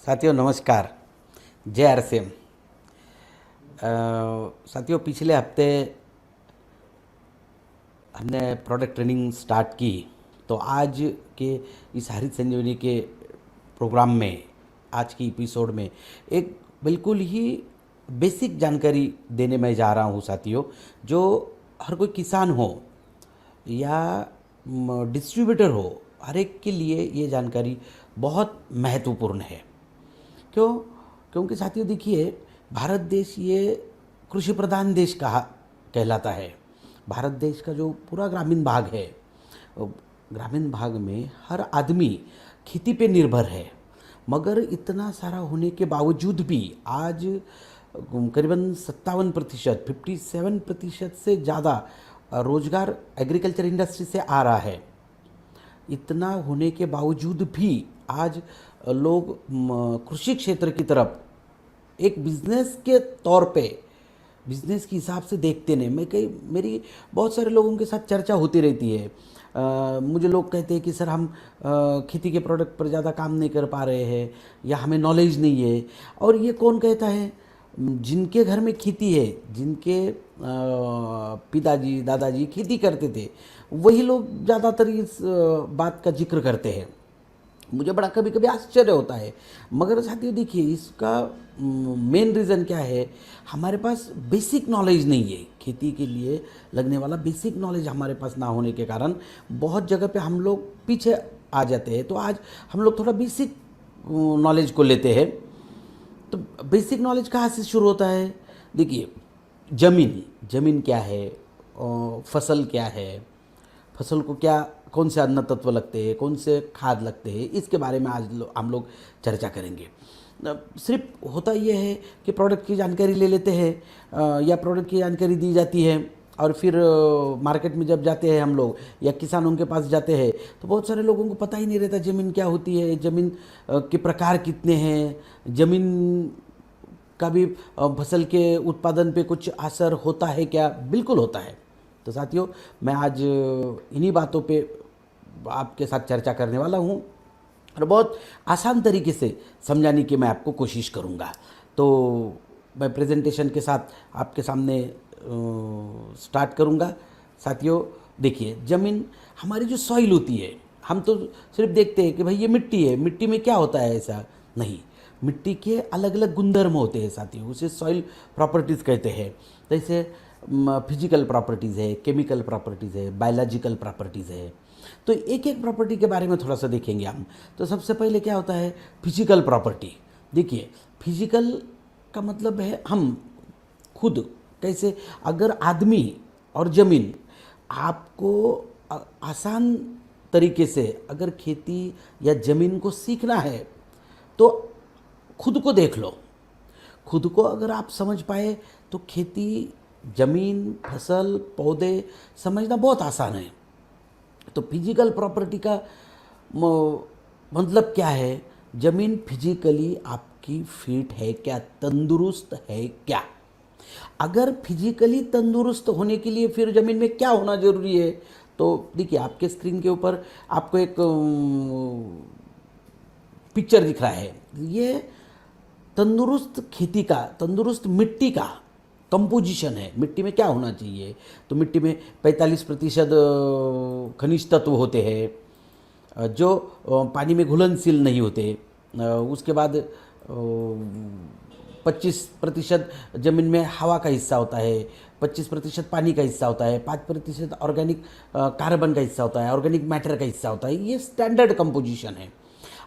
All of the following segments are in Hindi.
साथियों नमस्कार। जय आरसीएम। साथियों पिछले हफ्ते हमने प्रोडक्ट ट्रेनिंग स्टार्ट की, तो आज के इस हरित संजीवनी के प्रोग्राम में, आज की एपिसोड में एक बिल्कुल ही बेसिक जानकारी देने में जा रहा हूँ साथियों, जो हर कोई किसान हो या डिस्ट्रीब्यूटर हो, हर एक के लिए ये जानकारी बहुत महत्वपूर्ण है। क्यों? क्योंकि साथियों देखिए, भारत देश ये कृषि प्रधान देश कहा कहलाता है। भारत देश का जो पूरा ग्रामीण भाग है, ग्रामीण भाग में हर आदमी खेती पे निर्भर है। मगर इतना सारा होने के बावजूद भी आज करीबन 57%, 57% से ज़्यादा रोजगार एग्रीकल्चर इंडस्ट्री से आ रहा है। इतना होने के बावजूद भी आज लोग कृषि क्षेत्र की तरफ एक बिजनेस के तौर पे, बिजनेस के हिसाब से देखते नहीं। मेरी बहुत सारे लोगों के साथ चर्चा होती रहती है। मुझे लोग कहते हैं कि सर हम खेती के प्रोडक्ट पर ज़्यादा काम नहीं कर पा रहे हैं या हमें नॉलेज नहीं है। और ये कौन कहता है? जिनके घर में खेती है, जिनके पिताजी दादाजी खेती करते थे, वही लोग ज़्यादातर इस बात का जिक्र करते हैं। मुझे बड़ा कभी कभी आश्चर्य होता है। मगर साथियों देखिए, इसका मेन रीज़न क्या है? हमारे पास बेसिक नॉलेज नहीं है। खेती के लिए लगने वाला बेसिक नॉलेज हमारे पास ना होने के कारण बहुत जगह पे हम लोग पीछे आ जाते हैं। तो आज हम लोग थोड़ा बेसिक नॉलेज को लेते हैं। तो बेसिक नॉलेज कहाँ से शुरू होता है? देखिए, ज़मीन क्या है, फसल क्या है, फसल को क्या, कौन से अन्न तत्व लगते हैं, कौन से खाद लगते हैं, इसके बारे में आज हम लोग चर्चा करेंगे। सिर्फ होता ये है कि प्रोडक्ट की जानकारी ले लेते हैं या प्रोडक्ट की जानकारी दी जाती है, और फिर मार्केट में जब जाते हैं हम लोग या किसानों के पास जाते हैं तो बहुत सारे लोगों को पता ही नहीं रहता ज़मीन क्या होती है, ज़मीन के प्रकार कितने हैं, ज़मीन का भी फसल के उत्पादन पे कुछ असर होता है क्या? बिल्कुल होता है। तो साथियों, मैं आज इन्हीं बातों पे आपके साथ चर्चा करने वाला हूँ और बहुत आसान तरीके से समझाने की मैं आपको कोशिश करूँगा। तो मैं प्रेजेंटेशन के साथ आपके सामने स्टार्ट करूँगा। साथियों देखिए, ज़मीन हमारी जो सॉइल होती है, हम तो सिर्फ देखते हैं कि भाई ये मिट्टी है, मिट्टी में क्या होता है, ऐसा नहीं। मिट्टी के अलग अलग गुणधर्म होते हैं साथियों, उसे सॉइल प्रॉपर्टीज़ कहते हैं। जैसे फिजिकल प्रॉपर्टीज़ है, केमिकल प्रॉपर्टीज़ है, बायोलॉजिकल प्रॉपर्टीज़ है। तो एक एक प्रॉपर्टी के बारे में थोड़ा सा देखेंगे हम। तो सबसे पहले क्या होता है? Physical property. देखिए, फिजिकल का मतलब है हम खुद कैसे। अगर आदमी और ज़मीन, आपको आसान तरीके से अगर खेती या ज़मीन को सीखना है तो खुद को देख लो। खुद को अगर आप समझ पाए तो खेती, ज़मीन, फसल, पौधे समझना बहुत आसान है। तो फिजिकल प्रॉपर्टी का मतलब क्या है? ज़मीन फिजिकली आपकी फिट है क्या, तंदुरुस्त है क्या? अगर फिजिकली तंदुरुस्त होने के लिए फिर ज़मीन में क्या होना ज़रूरी है? तो देखिए, आपके स्क्रीन के ऊपर आपको एक पिक्चर दिख रहा है। ये तंदुरुस्त खेती का, तंदुरुस्त मिट्टी का कंपोजिशन है। मिट्टी में क्या होना चाहिए? तो मिट्टी में 45% खनिज तत्व होते हैं जो पानी में घुलनशील नहीं होते। उसके बाद 25% ज़मीन में हवा का हिस्सा होता है, 25% पानी का हिस्सा होता है, 5% ऑर्गेनिक कार्बन का हिस्सा होता है, ऑर्गेनिक मैटर का हिस्सा होता है। ये स्टैंडर्ड कंपोजिशन है।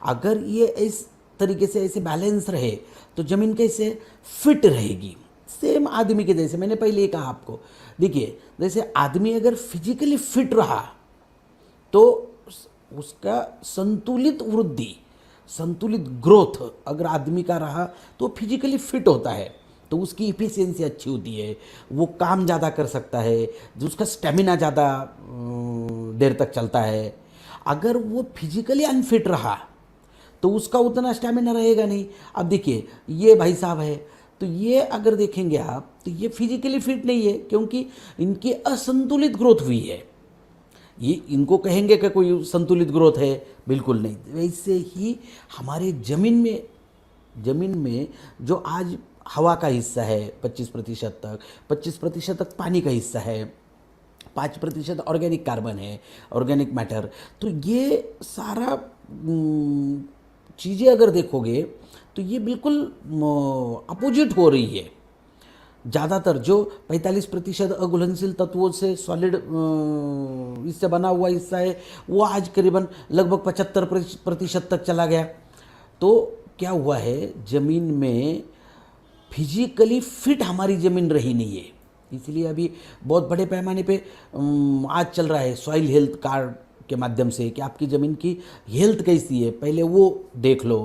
अगर ये इस तरीके से ऐसे बैलेंस रहे तो ज़मीन कैसे फिट रहेगी? सेम आदमी के जैसे, मैंने पहले ही कहा आपको। देखिए, जैसे आदमी अगर फिजिकली फिट रहा तो उसका संतुलित वृद्धि, संतुलित ग्रोथ अगर आदमी का रहा तो फिजिकली फिट होता है, तो उसकी इफिशियंसी अच्छी होती है, वो काम ज़्यादा कर सकता है, जो उसका स्टेमिना ज़्यादा देर तक चलता है। अगर वो फिजिकली अनफिट रहा तो उसका उतना स्टेमिना रहेगा नहीं। अब देखिए, ये भाई साहब है, तो ये अगर देखेंगे आप तो ये फिजिकली फिट नहीं है, क्योंकि इनकी असंतुलित ग्रोथ हुई है। ये इनको कहेंगे कि कोई संतुलित ग्रोथ है? बिल्कुल नहीं। वैसे ही हमारे ज़मीन में जमीन में जो आज हवा का हिस्सा है 25% तक, 25% तक पानी का हिस्सा है, 5% ऑर्गेनिक कार्बन है, ऑर्गेनिक मैटर। तो ये सारा चीज़ें अगर देखोगे तो ये बिल्कुल अपोजिट हो रही है। ज़्यादातर जो 45% अघुलनशील तत्वों से सॉलिड इससे बना हुआ हिस्सा है वो आज करीबन लगभग 75% तक चला गया। तो क्या हुआ है, ज़मीन में फिजिकली फिट हमारी ज़मीन रही नहीं है। इसलिए अभी बहुत बड़े पैमाने पे आज चल रहा है सॉइल हेल्थ कार्ड के माध्यम से कि आपकी ज़मीन की हेल्थ कैसी है, पहले वो देख लो।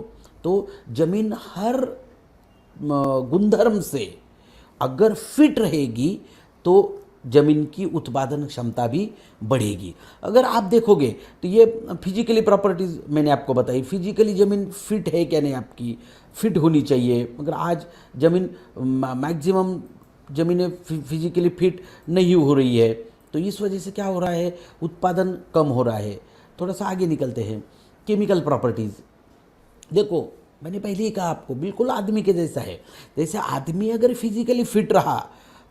तो ज़मीन हर गुणधर्म से अगर फिट रहेगी तो जमीन की उत्पादन क्षमता भी बढ़ेगी। अगर आप देखोगे तो ये फिजिकली प्रॉपर्टीज़ मैंने आपको बताई, फिजिकली ज़मीन फिट है क्या नहीं, आपकी फिट होनी चाहिए। मगर आज ज़मीन मैक्सिमम ज़मीनें फिजिकली फिट नहीं हो रही है, तो इस वजह से क्या हो रहा है, उत्पादन कम हो रहा है। थोड़ा सा आगे निकलते हैं। केमिकल प्रॉपर्टीज़ देखो, मैंने पहले ही कहा आपको, बिल्कुल आदमी के जैसा है। जैसे आदमी अगर फिजिकली फिट रहा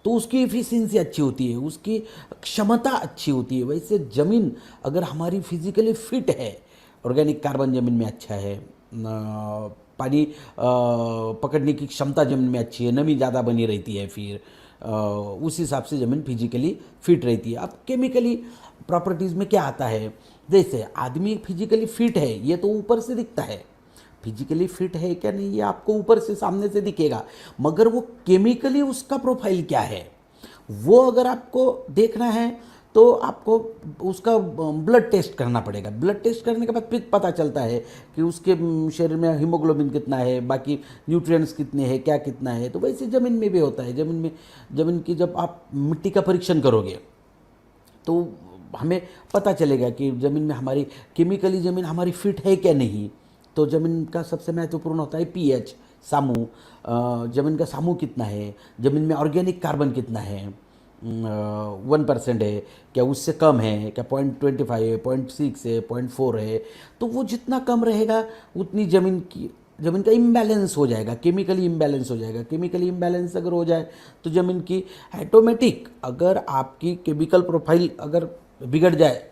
तो उसकी एफिशिएंसी अच्छी होती है, उसकी क्षमता अच्छी होती है। वैसे ज़मीन अगर हमारी फिजिकली फिट है, ऑर्गेनिक कार्बन ज़मीन में अच्छा है, पानी पकड़ने की क्षमता ज़मीन में अच्छी है, नमी ज़्यादा बनी रहती है, फिर उस हिसाब से ज़मीन फिजिकली फिट रहती है। अब केमिकली प्रॉपर्टीज़ में क्या आता है, जैसे आदमी फिजिकली फिट है, ये तो ऊपर से दिखता है, फिजिकली फिट है क्या नहीं ये आपको ऊपर से सामने से दिखेगा, मगर वो केमिकली उसका प्रोफाइल क्या है वो अगर आपको देखना है तो आपको उसका ब्लड टेस्ट करना पड़ेगा। ब्लड टेस्ट करने के बाद फिर पता चलता है कि उसके शरीर में हीमोग्लोबिन कितना है, बाकी न्यूट्रिएंट्स कितने हैं, क्या कितना है। तो वैसे ज़मीन में भी होता है। ज़मीन की जब आप मिट्टी का परीक्षण करोगे तो हमें पता चलेगा कि ज़मीन में हमारी केमिकली ज़मीन हमारी फिट है क्या नहीं। तो ज़मीन का सबसे महत्वपूर्ण होता है पीएच, सामू। ज़मीन का सामू कितना है, ज़मीन में ऑर्गेनिक कार्बन कितना है, 1% है क्या, उससे कम है क्या, 0.25 है, 0.6 है, 0.4 है। तो वो जितना कम रहेगा उतनी ज़मीन का इम्बैलेंस हो जाएगा, केमिकली इम्बैलेंस हो जाएगा। केमिकली इम्बैलेंस अगर हो जाए तो ज़मीन की ऑटोमेटिक, अगर आपकी केमिकल प्रोफाइल अगर बिगड़ जाए,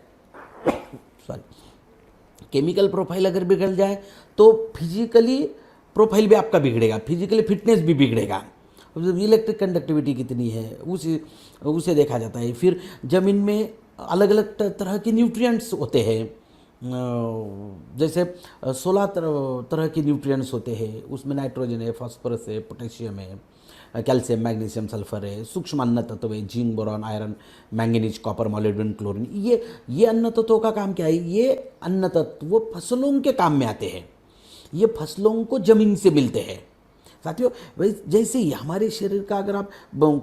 सॉरी, केमिकल प्रोफाइल अगर बिगड़ जाए तो फिजिकली प्रोफाइल भी आपका बिगड़ेगा, फिजिकली फिटनेस भी बिगड़ेगा। इलेक्ट्रिक कंडक्टिविटी कितनी है उसे देखा जाता है। फिर ज़मीन में अलग अलग तरह के न्यूट्रिएंट्स होते हैं, जैसे 16 तरह के न्यूट्रिएंट्स होते हैं। उसमें नाइट्रोजन है, फास्फोरस है, पोटेशियम है, कैल्शियम, मैग्नीशियम, सल्फर है, सूक्ष्म अन्न तत्व है, zinc, boron, iron, manganese, copper, molybdenum, chlorine. ये अन्न तत्वों का काम क्या है, ये अन्न तत्व फसलों के काम में आते हैं। ये फसलों को जमीन से मिलते हैं। साथियों, वैसे जैसे ही हमारे शरीर का अगर आप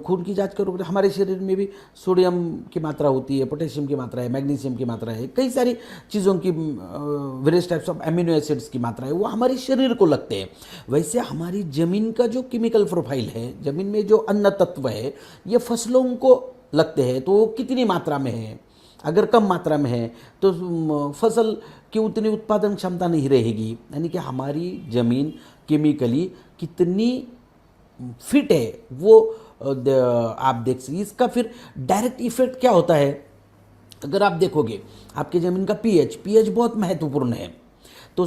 खून की जांच करोगे तो हमारे शरीर में भी सोडियम की मात्रा होती है, पोटेशियम की मात्रा है, मैग्नीशियम की मात्रा है, कई सारी चीज़ों की various types of amino acids की मात्रा है, वो हमारे शरीर को लगते हैं। वैसे हमारी ज़मीन का जो केमिकल प्रोफाइल है, ज़मीन में जो अन्न तत्व है, ये फसलों को लगते हैं। तो वो कितनी मात्रा में है, अगर कम मात्रा में है तो फसल की उतनी उत्पादन क्षमता नहीं रहेगी। यानी कि हमारी ज़मीन केमिकली कितनी फिट है वो आप देख सकते। इसका फिर डायरेक्ट इफेक्ट क्या होता है, अगर आप देखोगे आपके ज़मीन का पीएच बहुत महत्वपूर्ण है। तो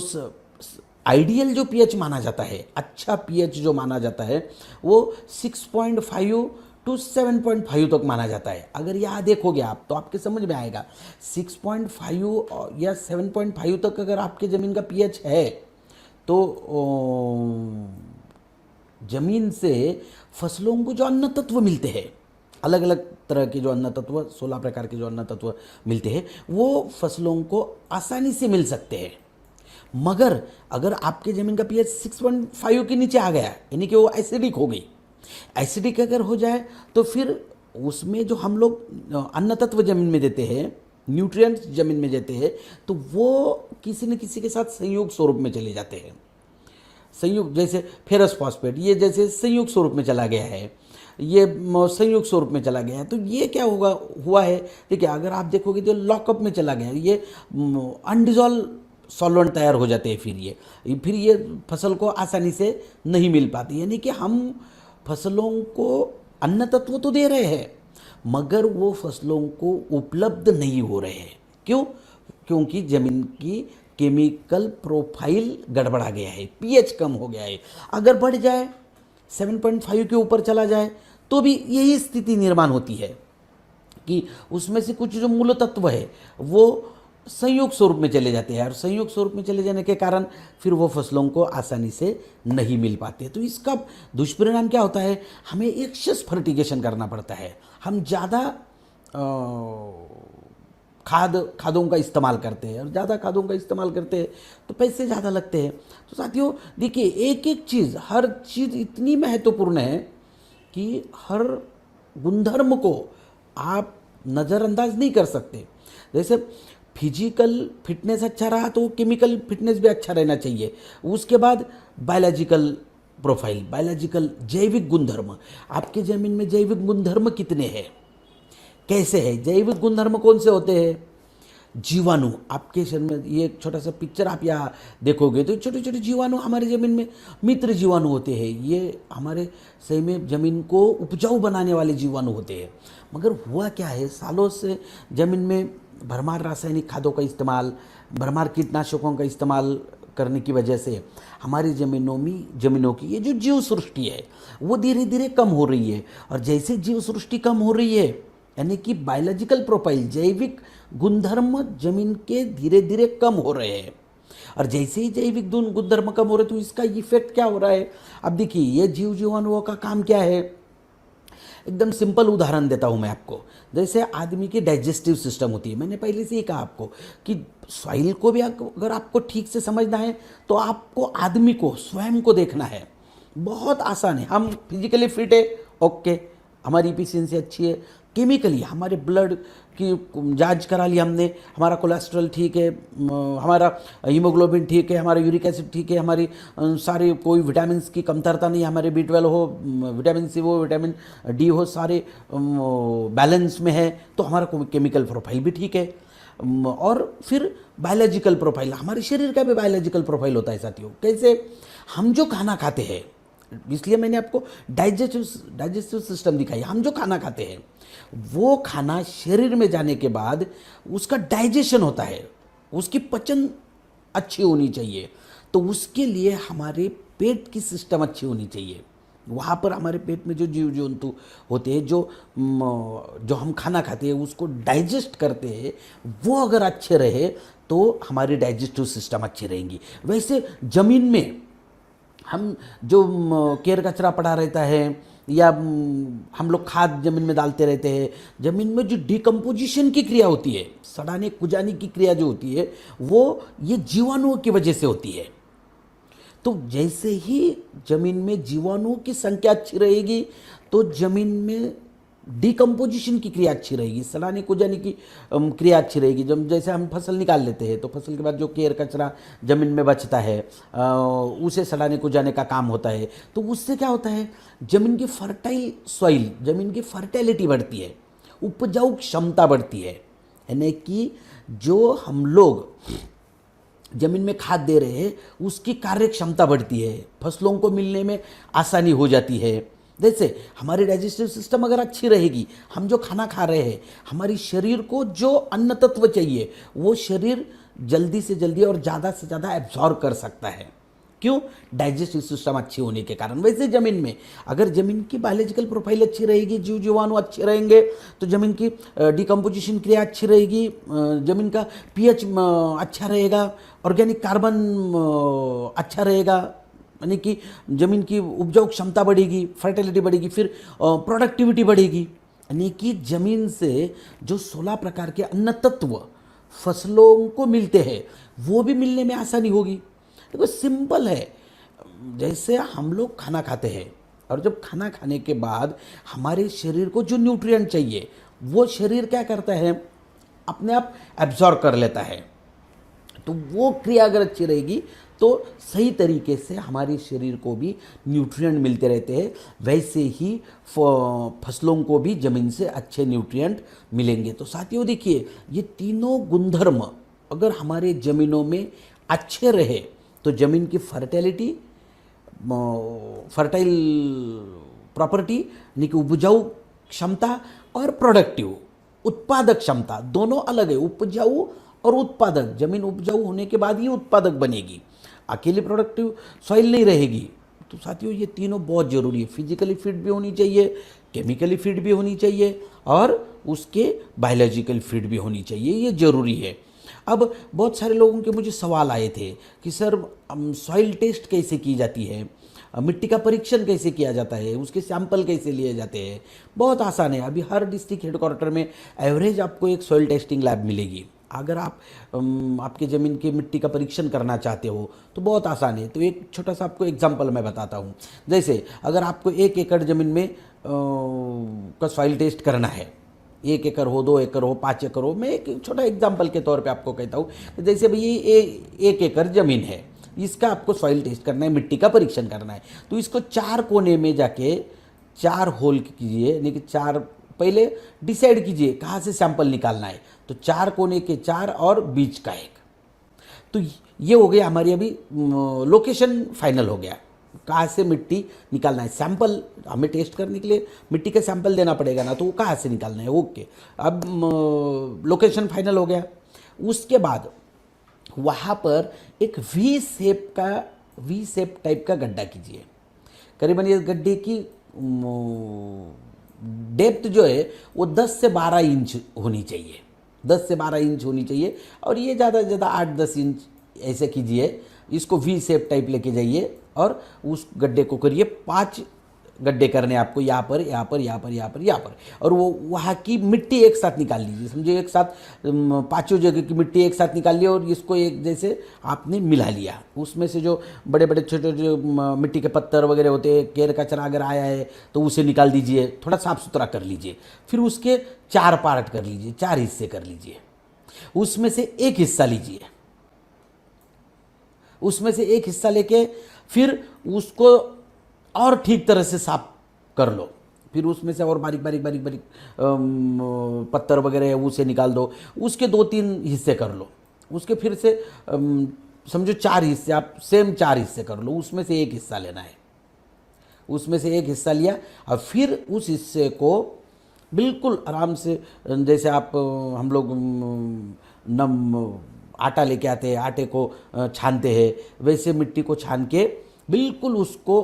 आइडियल जो पीएच माना जाता है, अच्छा पीएच जो माना जाता है, वो 6.5 to 7.5 तक माना जाता है। अगर यहाँ देखोगे आप तो आपके समझ में आएगा 6.5 या 7.5 तक अगर आपके ज़मीन का पीएच है तो ज़मीन से फसलों को जो अन्न तत्व मिलते हैं, अलग अलग तरह के जो अन्न तत्व, 16 प्रकार के जो अन्न तत्व मिलते हैं, वो फसलों को आसानी से मिल सकते हैं। मगर अगर आपके ज़मीन का पीएच 6.5 के नीचे आ गया, यानी कि वो एसिडिक हो गई, एसिडिक अगर हो जाए तो फिर उसमें जो हम लोग अन्न तत्व ज़मीन में देते हैं, न्यूट्रिएंट्स ज़मीन में देते हैं, तो वो किसी न किसी के साथ संयोग स्वरूप में चले जाते हैं। संयुक्त, जैसे फेरस फॉस्फेट, ये जैसे संयुक्त स्वरूप में चला गया है, ये संयुक्त स्वरूप में चला गया है, तो ये क्या हुआ है, देखिए अगर आप देखोगे तो लॉकअप में चला गया, ये अनडिजॉल्व सॉल्वेंट तैयार हो जाते हैं, फिर ये फसल को आसानी से नहीं मिल पाती। यानी कि हम फसलों को अन्न तत्व तो दे रहे हैं मगर वो फसलों को उपलब्ध नहीं हो रहे हैं। क्यों? क्योंकि ज़मीन की केमिकल प्रोफाइल गड़बड़ा गया है, पीएच कम हो गया है। अगर बढ़ जाए 7.5 के ऊपर चला जाए तो भी यही स्थिति निर्माण होती है कि उसमें से कुछ जो मूल तत्व है वो संयुक्त स्वरूप में चले जाते हैं और संयुक्त स्वरूप में चले जाने के कारण फिर वो फसलों को आसानी से नहीं मिल पाते। तो इसका दुष्परिणाम क्या होता है? हमें एक्सेस फर्टिगेशन करना पड़ता है। हम ज़्यादा खादों का इस्तेमाल करते हैं और ज़्यादा खादों का इस्तेमाल करते हैं तो पैसे ज़्यादा लगते हैं। तो साथियों देखिए, एक एक चीज़, हर चीज़ इतनी महत्वपूर्ण है कि हर गुणधर्म को आप नज़रअंदाज नहीं कर सकते। जैसे फिजिकल फिटनेस अच्छा रहा तो केमिकल फिटनेस भी अच्छा रहना चाहिए। उसके बाद बायोलॉजिकल प्रोफाइल, बायोलॉजिकल जैविक गुणधर्म, आपके ज़मीन में जैविक गुणधर्म कितने हैं, कैसे है? जैविक गुणधर्म कौन से होते हैं? जीवाणु, आपके शरीर में ये एक छोटा सा पिक्चर आप यहाँ देखोगे तो छोटे छोटे जीवाणु हमारे ज़मीन में मित्र जीवाणु होते हैं। ये हमारे सही में ज़मीन को उपजाऊ बनाने वाले जीवाणु होते हैं। मगर हुआ क्या है, सालों से ज़मीन में भरमार रासायनिक खादों का इस्तेमाल, भरमार कीटनाशकों का इस्तेमाल करने की वजह से हमारी ज़मीनों की ये जो जीव सृष्टि है वो धीरे धीरे कम हो रही है। और जैसे जीव सृष्टि कम हो रही है यानी कि बायोलॉजिकल प्रोफाइल, जैविक गुणधर्म जमीन के धीरे धीरे कम हो रहे हैं। और जैसे ही जैविक गुणधर्म कम हो रहे तो इसका इफेक्ट क्या हो रहा है? अब देखिए, ये जीव जीवाणुओं का काम क्या है? एकदम सिंपल उदाहरण देता हूँ मैं आपको। जैसे आदमी की डाइजेस्टिव सिस्टम होती है, मैंने पहले से ही कहा आपको कि सॉइल को भी अगर आपको ठीक से समझना है तो आपको आदमी को स्वयं को देखना है। बहुत आसान है। हम फिजिकली फिट है, ओके, हमारी इफिशियंसी अच्छी है। केमिकली हमारे ब्लड की जांच करा ली हमने, हमारा कोलेस्ट्रॉल ठीक है, हमारा हीमोग्लोबिन ठीक है, हमारा यूरिक एसिड ठीक है, हमारी सारे कोई विटामिन की कमतरता नहीं, हमारे B12 हो, विटामिन C हो, विटामिन D हो, सारे बैलेंस में है, तो हमारा केमिकल प्रोफाइल भी ठीक है। और फिर बायोलॉजिकल प्रोफाइल, हमारे शरीर का भी बायोलॉजिकल प्रोफाइल होता है साथियों। कैसे? हम जो खाना खाते हैं, इसलिए मैंने आपको डाइजेस्टिव सिस्टम दिखाई। हम जो खाना खाते हैं वो खाना शरीर में जाने के बाद उसका डाइजेशन होता है, उसकी पचन अच्छी होनी चाहिए। तो उसके लिए हमारे पेट की सिस्टम अच्छी होनी चाहिए। वहाँ पर हमारे पेट में जो जीव जंतु होते हैं जो हम खाना खाते हैं उसको डाइजेस्ट करते हैं, वो अगर अच्छे रहे तो हमारी डाइजेस्टिव सिस्टम अच्छी रहेंगी। वैसे ज़मीन में हम जो केर कचरा पड़ा रहता है या हम लोग खाद ज़मीन में डालते रहते हैं, ज़मीन में जो डिकम्पोजिशन की क्रिया होती है, सड़ाने कुजाने की क्रिया जो होती है, वो ये जीवाणुओं की वजह से होती है। तो जैसे ही ज़मीन में जीवाणुओं की संख्या अच्छी रहेगी तो ज़मीन में डिकम्पोजिशन की क्रिया अच्छी रहेगी, सड़ाने कुजाने की क्रिया अच्छी रहेगी। जब जैसे हम फसल निकाल लेते हैं तो फसल के बाद जो केर कचरा ज़मीन में बचता है उसे सड़ाने कुजाने का काम होता है। तो उससे क्या होता है? ज़मीन की फर्टाइल सॉइल, ज़मीन की फर्टिलिटी बढ़ती है, उपजाऊ क्षमता बढ़ती है। यानी कि जो हम लोग ज़मीन में खाद दे रहे हैं उसकी कार्य क्षमता बढ़ती है, फसलों को मिलने में आसानी हो जाती है। जैसे हमारी डाइजेस्टिव सिस्टम अगर अच्छी रहेगी, हम जो खाना खा रहे हैं, हमारी शरीर को जो अन्न तत्व चाहिए वो शरीर जल्दी से जल्दी और ज़्यादा से ज़्यादा एब्जॉर्ब कर सकता है। क्यों? डाइजेस्टिव सिस्टम अच्छी होने के कारण। वैसे ज़मीन में अगर ज़मीन की बायोलॉजिकल प्रोफाइल अच्छी रहेगी, जीव जीवाणु अच्छे रहेंगे तो ज़मीन की डिकम्पोजिशन क्रिया अच्छी रहेगी, ज़मीन का पीएच अच्छा रहेगा, ऑर्गेनिक कार्बन अच्छा रहेगा, यानी कि ज़मीन की उपजाऊ क्षमता बढ़ेगी, फर्टिलिटी बढ़ेगी, फिर प्रोडक्टिविटी बढ़ेगी। यानी कि ज़मीन से जो 16 प्रकार के अन्न तत्व फसलों को मिलते हैं वो भी मिलने में आसानी होगी। देखो सिंपल है, जैसे हम लोग खाना खाते हैं और जब खाना खाने के बाद हमारे शरीर को जो न्यूट्रिएंट चाहिए वो शरीर क्या करता है? अपने आप एब्जॉर्ब कर लेता है। तो वो क्रिया अगर अच्छी रहेगी तो सही तरीके से हमारे शरीर को भी न्यूट्रिएंट मिलते रहते हैं। वैसे ही फसलों को भी ज़मीन से अच्छे न्यूट्रिएंट मिलेंगे। तो साथियों देखिए, ये तीनों गुणधर्म अगर हमारे ज़मीनों में अच्छे रहे तो ज़मीन की फर्टिलिटी, फर्टाइल प्रॉपर्टी यानी कि उपजाऊ क्षमता और प्रोडक्टिव उत्पादक क्षमता दोनों अलग है। उपजाऊ और उत्पादक, जमीन उपजाऊ होने के बाद ही उत्पादक बनेगी, अकेली प्रोडक्टिव सॉइल नहीं रहेगी। तो साथियों ये तीनों बहुत ज़रूरी है। फिजिकली फिट भी होनी चाहिए, केमिकली फिट भी होनी चाहिए और उसके बायोलॉजिकल फिट भी होनी चाहिए, ये ज़रूरी है। अब बहुत सारे लोगों के मुझे सवाल आए थे कि सर सॉइल टेस्ट कैसे की जाती है, मिट्टी का परीक्षण कैसे किया जाता है, उसके सैंपल कैसे लिए जाते हैं। बहुत आसान है। अभी हर डिस्ट्रिक्ट हेडक्वार्टर में एवरेज आपको एक सॉइल टेस्टिंग लैब मिलेगी। अगर आप आपके ज़मीन की मिट्टी का परीक्षण करना चाहते हो तो बहुत आसान है। तो एक छोटा सा आपको एग्जांपल मैं बताता हूँ। जैसे अगर आपको 1 एकड़ ज़मीन में का सॉइल टेस्ट करना है, 1 एकड़ हो, 2 एकड़ हो, 5 एकड़ हो, मैं एक छोटा एग्जांपल के तौर पे आपको कहता हूँ। जैसे भाई ये 1 एकड़ ज़मीन है, इसका आपको सॉइल टेस्ट करना है, मिट्टी का परीक्षण करना है। तो इसको 4 कोने में जाके 4 होल कीजिए, यानी कि 4 पहले डिसाइड कीजिए कहाँ से सैंपल निकालना है। तो 4 कोने के 4 और बीच का 1। तो ये हो गया हमारी अभी लोकेशन फाइनल हो गया, कहाँ से मिट्टी निकालना है। सैंपल हमें टेस्ट करने के लिए मिट्टी का सैंपल देना पड़ेगा ना, तो वो कहाँ से निकालना है। ओके, अब लोकेशन फाइनल हो गया। उसके बाद वहाँ पर एक वी शेप टाइप का गड्ढा कीजिए। करीबन ये गड्ढे की डेप्थ जो है वो 10 से 12 इंच होनी चाहिए, 10 से 12 इंच होनी चाहिए। और ये ज़्यादा से ज़्यादा 8-10 इंच ऐसे कीजिए। इसको वी शेप टाइप लेके जाइए और उस गड्ढे को करिए 5 गड्ढे करने आपको, यहाँ पर, यहाँ पर, यहाँ पर, यहाँ पर, यहाँ पर। और वो वहाँ की मिट्टी एक साथ निकाल लीजिए। समझिए एक साथ 5 जगह की मिट्टी एक साथ निकाल लिया और इसको एक जैसे आपने मिला लिया। उसमें से जो बड़े बड़े छोटे जो मिट्टी के पत्थर वगैरह होते हैं, केर कचरा अगर आया है तो उसे निकाल दीजिए, थोड़ा साफ सुथरा कर लीजिए। फिर उसके 4 पार्ट कर लीजिए, 4 हिस्से कर लीजिए। उसमें से एक हिस्सा लीजिए, उसमें से एक हिस्सा लेके फिर उसको और ठीक तरह से साफ कर लो। फिर उसमें से और बारीक बारीक बारीक बारीक पत्थर वगैरह है उसे निकाल दो। उसके 2-3 हिस्से कर लो। उसके फिर से समझो 4 हिस्से, आप सेम 4 हिस्से कर लो। उसमें से एक हिस्सा लेना है, उसमें से एक हिस्सा लिया और फिर उस हिस्से को बिल्कुल आराम से, जैसे आप हम लोग नम आटा लेके आते हैं, आटे को छानते हैं, वैसे मिट्टी को छान के बिल्कुल उसको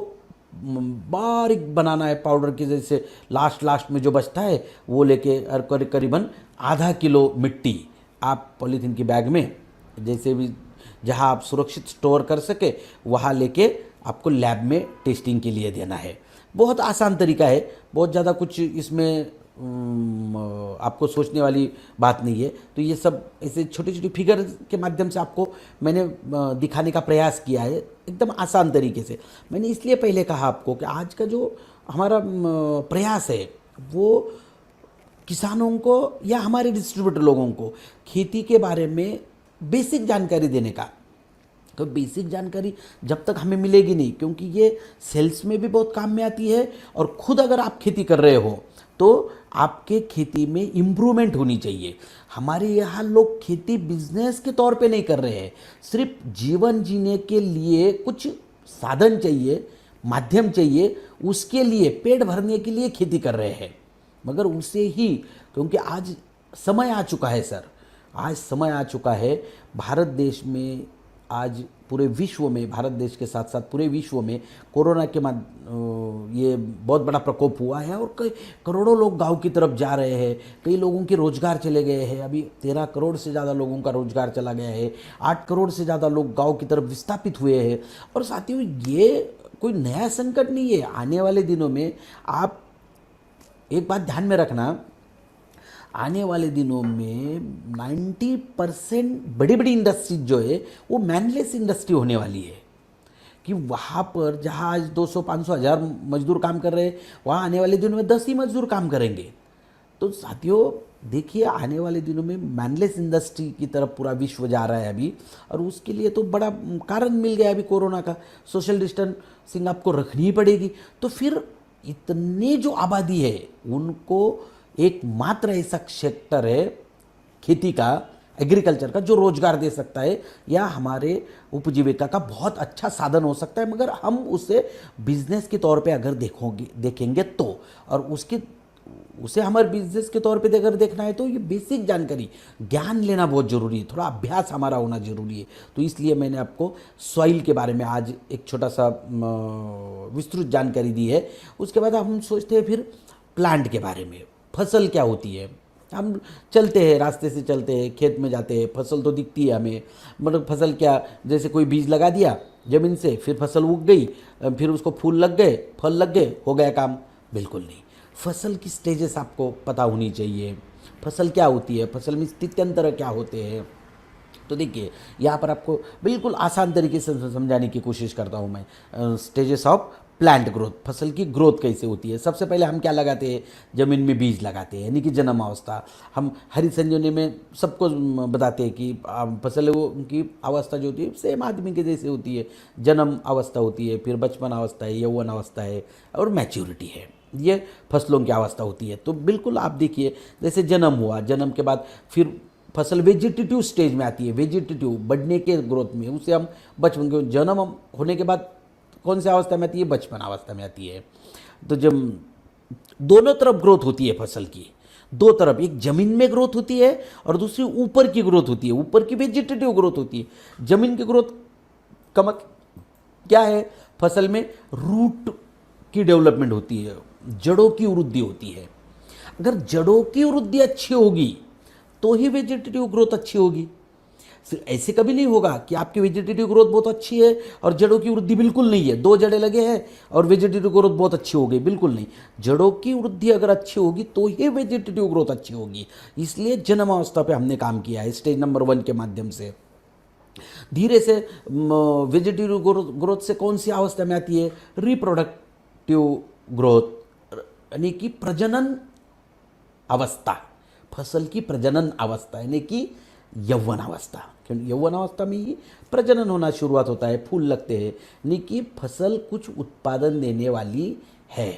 बारीक बनाना है पाउडर के जैसे। लास्ट में जो बचता है वो लेके और करीबन आधा किलो मिट्टी आप पॉलीथीन की बैग में, जैसे भी जहां आप सुरक्षित स्टोर कर सके वहां लेके आपको लैब में टेस्टिंग के लिए देना है। बहुत आसान तरीका है, बहुत ज़्यादा कुछ इसमें आपको सोचने वाली बात नहीं है। तो ये सब ऐसे छोटी छोटी फिगर के माध्यम से आपको मैंने दिखाने का प्रयास किया है, एकदम आसान तरीके से। मैंने इसलिए पहले कहा आपको कि आज का जो हमारा प्रयास है वो किसानों को या हमारे डिस्ट्रीब्यूटर लोगों को खेती के बारे में बेसिक जानकारी देने का। तो बेसिक जानकारी जब तक हमें मिलेगी नहीं, क्योंकि ये सेल्स में भी बहुत काम में आती है और खुद अगर आप खेती कर रहे हो तो आपके खेती में इम्प्रूवमेंट होनी चाहिए। हमारे यहाँ लोग खेती बिजनेस के तौर पे नहीं कर रहे हैं, सिर्फ जीवन जीने के लिए कुछ साधन चाहिए, माध्यम चाहिए, उसके लिए पेट भरने के लिए खेती कर रहे हैं। मगर उसे ही, क्योंकि आज समय आ चुका है सर, आज समय आ चुका है भारत देश में, आज पूरे विश्व में, भारत देश के साथ साथ पूरे विश्व में कोरोना के बाद ये बहुत बड़ा प्रकोप हुआ है और कई करोड़ों लोग गांव की तरफ जा रहे हैं। कई लोगों के रोजगार चले गए हैं। अभी 13 करोड़ से ज़्यादा लोगों का रोजगार चला गया है। 8 करोड़ से ज़्यादा लोग गांव की तरफ विस्थापित हुए हैं। और साथियों ये कोई नया संकट नहीं है। आने वाले दिनों में आप एक बात ध्यान में रखना, आने वाले दिनों में 90% बड़ी बड़ी इंडस्ट्रीज जो है वो मैनलेस इंडस्ट्री होने वाली है। कि वहाँ पर जहाँ आज 200, 500, 1000 मजदूर काम कर रहे हैं, वहाँ आने वाले दिनों में 10 ही मजदूर काम करेंगे। तो साथियों देखिए, आने वाले दिनों में मैनलेस इंडस्ट्री की तरफ पूरा विश्व जा रहा है अभी। और उसके लिए तो बड़ा कारण मिल गया अभी कोरोना का। सोशल डिस्टेंसिंग आपको रखनी ही पड़ेगी। तो फिर इतनी जो आबादी है उनको एकमात्र ऐसा सेक्टर है खेती का, एग्रीकल्चर का, जो रोजगार दे सकता है या हमारे उपजीविका का बहुत अच्छा साधन हो सकता है, मगर हम उसे बिजनेस के तौर पे अगर देखेंगे तो, और उसे हमारे बिजनेस के तौर पे अगर देखना है तो ये बेसिक जानकारी, ज्ञान लेना बहुत ज़रूरी है, थोड़ा अभ्यास हमारा होना ज़रूरी है। तो इसलिए मैंने आपको सॉइल के बारे में आज एक छोटा सा विस्तृत जानकारी दी है। उसके बाद हम सोचते हैं फिर प्लांट के बारे में, फसल क्या होती है। हम चलते हैं, रास्ते से चलते हैं, खेत में जाते हैं, फसल तो दिखती है हमें, मतलब फसल क्या, जैसे कोई बीज लगा दिया ज़मीन से, फिर फसल उग गई, फिर उसको फूल लग गए, फल लग गए, हो गया काम। बिल्कुल नहीं। फसल की स्टेजेस आपको पता होनी चाहिए। फसल क्या होती है, फसल में स्थित्यंतर क्या होते हैं। तो देखिए, यहाँ पर आपको बिल्कुल आसान तरीके से समझाने की कोशिश करता हूँ मैं। स्टेजेस ऑफ प्लांट ग्रोथ, फसल की ग्रोथ कैसे होती है। सबसे पहले हम क्या लगाते हैं, ज़मीन में बीज लगाते हैं, यानी कि जन्म अवस्था। हम हरित संजीवनी में सबको बताते हैं कि फसल की अवस्था जो होती है सेम आदमी के जैसे होती है। जन्म अवस्था होती है, फिर बचपन अवस्था है, यौवन अवस्था है, और मैच्योरिटी है। ये फसलों की अवस्था होती है। तो बिल्कुल आप देखिए, जैसे जन्म हुआ, जन्म के बाद फिर फसल वेजिटेटिव स्टेज में आती है, वेजिटेटिव बढ़ने के ग्रोथ में, उसे हम बचपन के, जन्म होने के बाद कौन सी अवस्था में आती है, बचपन अवस्था में आती है। तो जब दोनों तरफ ग्रोथ होती है फसल की, दो तरफ, एक जमीन में ग्रोथ होती है और दूसरी ऊपर की ग्रोथ होती है, ऊपर की वेजिटेटिव ग्रोथ होती है। जमीन की ग्रोथ कमक क्या है, फसल में रूट की डेवलपमेंट होती है, जड़ों की वृद्धि होती है। अगर जड़ों की वृद्धि अच्छी होगी तो ही वेजिटेटिव ग्रोथ अच्छी होगी। सिर्फ ऐसे कभी नहीं होगा कि आपकी वेजिटेटिव ग्रोथ बहुत अच्छी है और जड़ों की वृद्धि बिल्कुल नहीं है, दो जड़ें लगे हैं और वेजिटेटिव ग्रोथ बहुत अच्छी हो गई, बिल्कुल नहीं। जड़ों की वृद्धि अगर अच्छी होगी तो ही वेजिटेटिव ग्रोथ अच्छी होगी। इसलिए जन्म अवस्था पे हमने काम किया है स्टेज नंबर 1 के माध्यम से। धीरे से वेजिटेटिव ग्रोथ से कौन सी अवस्था में आती है, रिप्रोडक्टिव ग्रोथ, यानी कि प्रजनन अवस्था, फसल की प्रजनन अवस्था, यानी कि यौवन अवस्था। क्योंकि यौवन अवस्था में ही प्रजनन होना शुरुआत होता है, फूल लगते हैं, यानी कि फसल कुछ उत्पादन देने वाली है।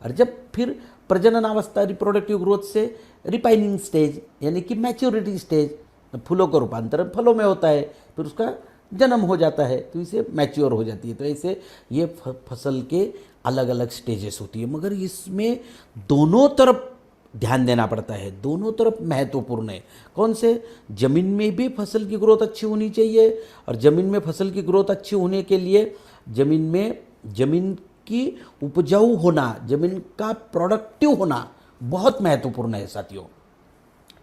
और जब फिर प्रजनन अवस्था, रिप्रोडक्टिव ग्रोथ से रिपाइनिंग स्टेज, यानी कि मैच्योरिटी स्टेज, फूलों का रूपांतरण फलों में होता है, फिर उसका जन्म हो जाता है, तो इसे मैच्योर हो जाती है। तो ऐसे ये फसल के अलग अलग स्टेजेस होती है, मगर इसमें दोनों तरफ ध्यान देना पड़ता है, दोनों तरफ महत्वपूर्ण है। कौन से, जमीन में भी फसल की ग्रोथ अच्छी होनी चाहिए, और जमीन में फसल की ग्रोथ अच्छी होने के लिए जमीन की उपजाऊ होना, जमीन का प्रोडक्टिव होना बहुत महत्वपूर्ण है साथियों।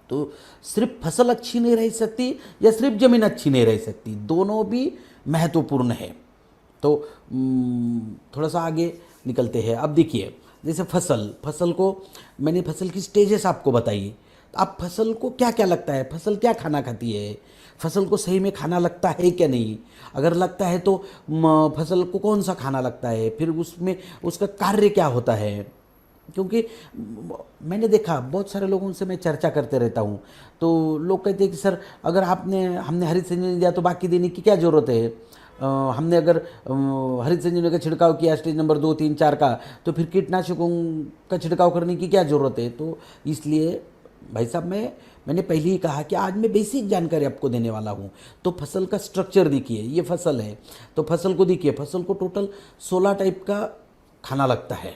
तो सिर्फ फसल अच्छी नहीं रह सकती या सिर्फ जमीन अच्छी नहीं रह सकती, दोनों भी महत्वपूर्ण है। तो थोड़ा सा आगे निकलते हैं। अब देखिए, जैसे फसल को मैंने फसल की स्टेजेस आपको बताई। तो अब फसल को क्या क्या लगता है, फसल क्या खाना खाती है, फसल को सही में खाना लगता है क्या नहीं, अगर लगता है तो फसल को कौन सा खाना लगता है, फिर उसमें उसका कार्य क्या होता है। क्योंकि मैंने देखा बहुत सारे लोगों से मैं चर्चा करते रहता हूँ, तो लोग कहते हैं कि सर अगर हमने हरित संजीवनी दिया तो बाकी देने की क्या ज़रूरत है। हमने अगर हरित संजीवनी का छिड़काव किया स्टेज नंबर 2, 3, 4 का, तो फिर कीटनाशकों का छिड़काव करने की क्या ज़रूरत है। तो इसलिए भाई साहब मैंने पहले ही कहा कि आज मैं बेसिक जानकारी आपको देने वाला हूँ। तो फसल का स्ट्रक्चर देखिए, ये फसल है, तो फसल को देखिए, फसल को टोटल 16 टाइप का खाना लगता है,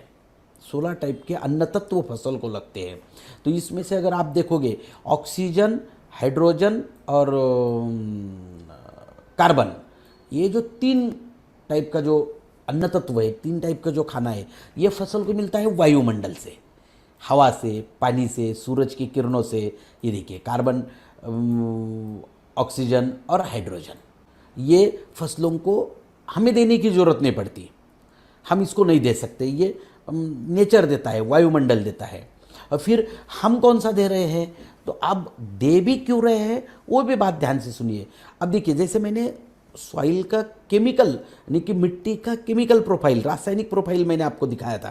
16 टाइप के अन्न तत्व फसल को लगते हैं। तो इसमें से अगर आप देखोगे, ऑक्सीजन, हाइड्रोजन और कार्बन, ये जो 3 टाइप का जो अन्न तत्व है, 3 टाइप का जो खाना है, ये फसल को मिलता है वायुमंडल से, हवा से, पानी से, सूरज की किरणों से। ये देखिए, कार्बन, ऑक्सीजन और हाइड्रोजन, ये फसलों को हमें देने की ज़रूरत नहीं पड़ती, हम इसको नहीं दे सकते, ये नेचर देता है, वायुमंडल देता है। और फिर हम कौन सा दे रहे हैं, तो अब दे भी क्यों रहे हैं वो भी बात ध्यान से सुनिए। अब देखिए, जैसे मैंने सॉइल का केमिकल, यानी कि मिट्टी का केमिकल प्रोफाइल, रासायनिक प्रोफाइल मैंने आपको दिखाया था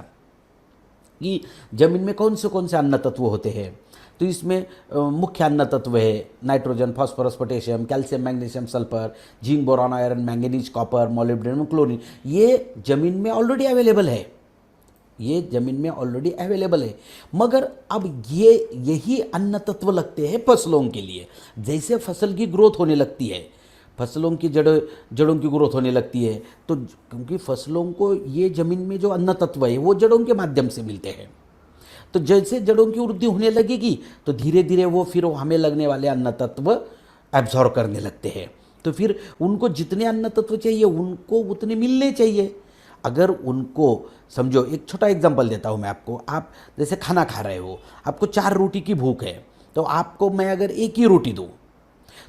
कि जमीन में कौन से अन्न तत्व होते हैं। तो इसमें मुख्य अन्न तत्व है nitrogen, phosphorus, potassium, calcium, magnesium, sulphur, zinc, boron, iron, manganese, copper, molybdenum, chlorine. ये जमीन में ऑलरेडी अवेलेबल है, ये ज़मीन में ऑलरेडी अवेलेबल है। मगर अब ये यही अन्न तत्व लगते हैं फसलों के लिए। जैसे फसल की ग्रोथ होने लगती है, फसलों की जड़ों की ग्रोथ होने लगती है, तो क्योंकि फसलों को ये ज़मीन में जो अन्न तत्व है वो जड़ों के माध्यम से मिलते हैं, तो जैसे जड़ों की वृद्धि होने लगेगी तो धीरे धीरे वो फिर हमें लगने वाले अन्न तत्व एब्जॉर्ब करने लगते हैं। तो फिर उनको जितने अन्न तत्व चाहिए उनको उतने मिलने चाहिए। अगर उनको समझो, एक छोटा एग्जांपल देता हूँ मैं आपको। आप जैसे खाना खा रहे हो, आपको 4 रोटी की भूख है, तो आपको मैं अगर एक ही रोटी दूँ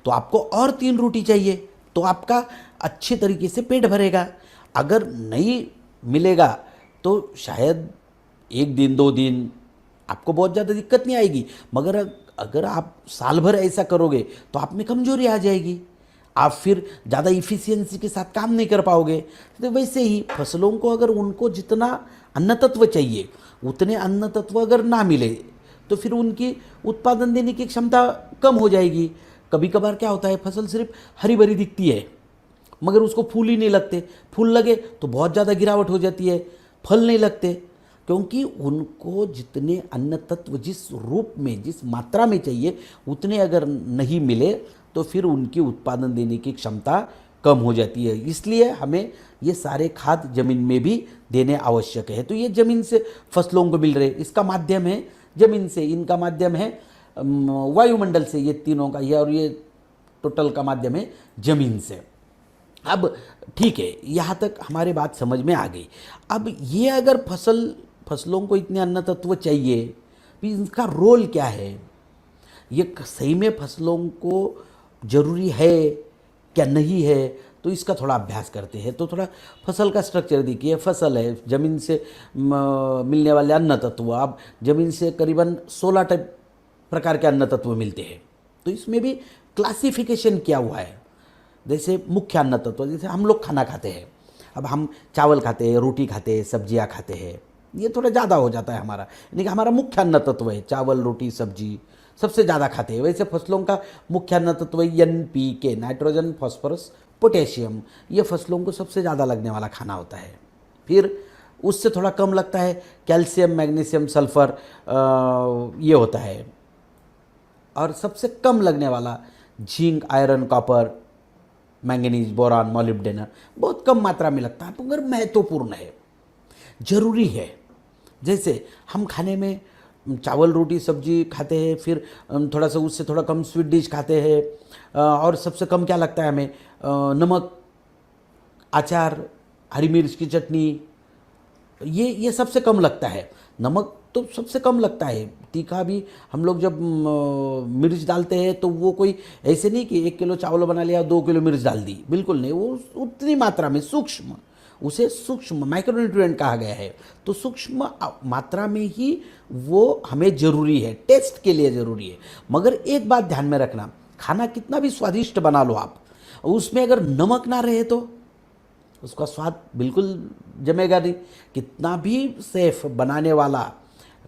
तो आपको और 3 रोटी चाहिए, तो आपका अच्छे तरीके से पेट भरेगा। अगर नहीं मिलेगा तो शायद 1 दिन 2 दिन आपको बहुत ज़्यादा दिक्कत नहीं आएगी, मगर अगर आप साल भर ऐसा करोगे तो आप में कमजोरी आ जाएगी, आप फिर ज़्यादा इफ़िशियंसी के साथ काम नहीं कर पाओगे। तो वैसे ही फसलों को अगर उनको जितना अन्न तत्व चाहिए उतने अन्न तत्व अगर ना मिले तो फिर उनकी उत्पादन देने की क्षमता कम हो जाएगी। कभी कभार क्या होता है, फसल सिर्फ हरी भरी दिखती है मगर उसको फूल ही नहीं लगते, फूल लगे तो बहुत ज़्यादा गिरावट हो जाती है, फल नहीं लगते, क्योंकि उनको जितने अन्न तत्व जिस रूप में जिस मात्रा में चाहिए उतने अगर नहीं मिले तो फिर उनकी उत्पादन देने की क्षमता कम हो जाती है। इसलिए हमें ये सारे खाद जमीन में भी देने आवश्यक है। तो ये जमीन से फसलों को मिल रहे, इसका माध्यम है जमीन से, इनका माध्यम है वायुमंडल से, ये तीनों का, ये और ये टोटल का माध्यम है जमीन से। अब ठीक है, यहाँ तक हमारी बात समझ में आ गई। अब ये अगर फसलों को इतने अन्न तत्व चाहिए, फिर इनका रोल क्या है, ये सही में फसलों को ज़रूरी है क्या नहीं है, तो इसका थोड़ा अभ्यास करते हैं। तो थोड़ा फसल का स्ट्रक्चर देखिए। फसल है, ज़मीन से मिलने वाले अन्न तत्व, अब ज़मीन से करीबन 16 टाइप प्रकार के अन्न तत्व मिलते हैं। तो इसमें भी क्लासिफिकेशन किया हुआ है। जैसे मुख्य अन्न तत्व, जैसे हम लोग खाना खाते हैं, अब हम चावल खाते हैं, रोटी खाते हैं, सब्जियां खाते हैं, ये थोड़ा ज़्यादा हो जाता है हमारा, यानी कि हमारा मुख्य अन्न तत्व है चावल, रोटी, सब्जी, सबसे ज़्यादा खाते हैं। वैसे फसलों का मुख्य अन्न तत्व NPK, नाइट्रोजन, फास्फोरस, पोटेशियम, ये फसलों को सबसे ज़्यादा लगने वाला खाना होता है। फिर उससे थोड़ा कम लगता है कैल्शियम, मैग्नीशियम, सल्फर, ये होता है। और सबसे कम लगने वाला zinc, iron, copper, manganese, boron, molybdenum, बहुत कम मात्रा में लगता है मगर महत्वपूर्ण है, जरूरी है। जैसे हम खाने में चावल, रोटी, सब्जी खाते हैं, फिर थोड़ा सा उससे थोड़ा कम स्वीट डिश खाते हैं, और सबसे कम क्या लगता है हमें, नमक, अचार, हरी मिर्च की चटनी, ये सबसे कम लगता है। नमक तो सबसे कम लगता है। तीखा भी हम लोग जब मिर्च डालते हैं तो वो कोई ऐसे नहीं कि 1 किलो चावल बना लिया 2 किलो मिर्च डाल दी, बिल्कुल नहीं, वो उतनी मात्रा में सूक्ष्म, उसे सूक्ष्म माइक्रोन्यूट्रिएंट कहा गया है। तो सूक्ष्म मात्रा में ही वो हमें ज़रूरी है, टेस्ट के लिए ज़रूरी है। मगर एक बात ध्यान में रखना, खाना कितना भी स्वादिष्ट बना लो आप, उसमें अगर नमक ना रहे तो उसका स्वाद बिल्कुल जमेगा नहीं। कितना भी सेफ बनाने वाला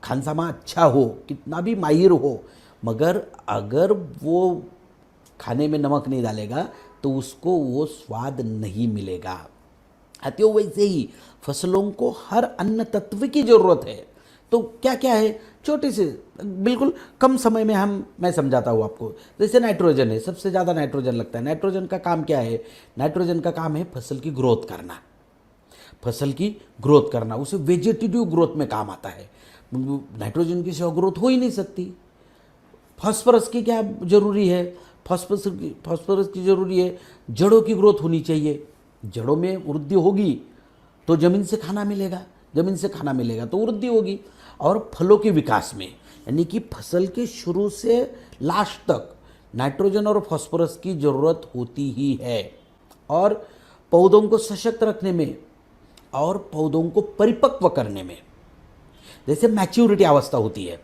खानसामा अच्छा हो, कितना भी माहिर हो, मगर अगर वो खाने में नमक नहीं डालेगा तो उसको वो स्वाद नहीं मिलेगा। अतः वैसे ही फसलों को हर अन्न तत्व की ज़रूरत है। तो क्या क्या है, छोटे से बिल्कुल कम समय में मैं समझाता हूँ आपको। जैसे नाइट्रोजन है, सबसे ज़्यादा नाइट्रोजन लगता है। नाइट्रोजन का काम क्या है, नाइट्रोजन का काम है फसल की ग्रोथ करना, फसल की ग्रोथ करना, उसे वेजिटेटिव ग्रोथ में काम आता है। नाइट्रोजन की सिवा ग्रोथ हो ही नहीं सकती। फास्फोरस की क्या जरूरी है, फास्फोरस की जरूरी है, जड़ों की ग्रोथ होनी चाहिए, जड़ों में वृद्धि होगी तो जमीन से खाना मिलेगा, जमीन से खाना मिलेगा तो वृद्धि होगी। और फलों के विकास में, यानी कि फसल के शुरू से लास्ट तक नाइट्रोजन और फास्फोरस की ज़रूरत होती ही है। और पौधों को सशक्त रखने में और पौधों को परिपक्व करने में, जैसे मैच्योरिटी अवस्था होती है,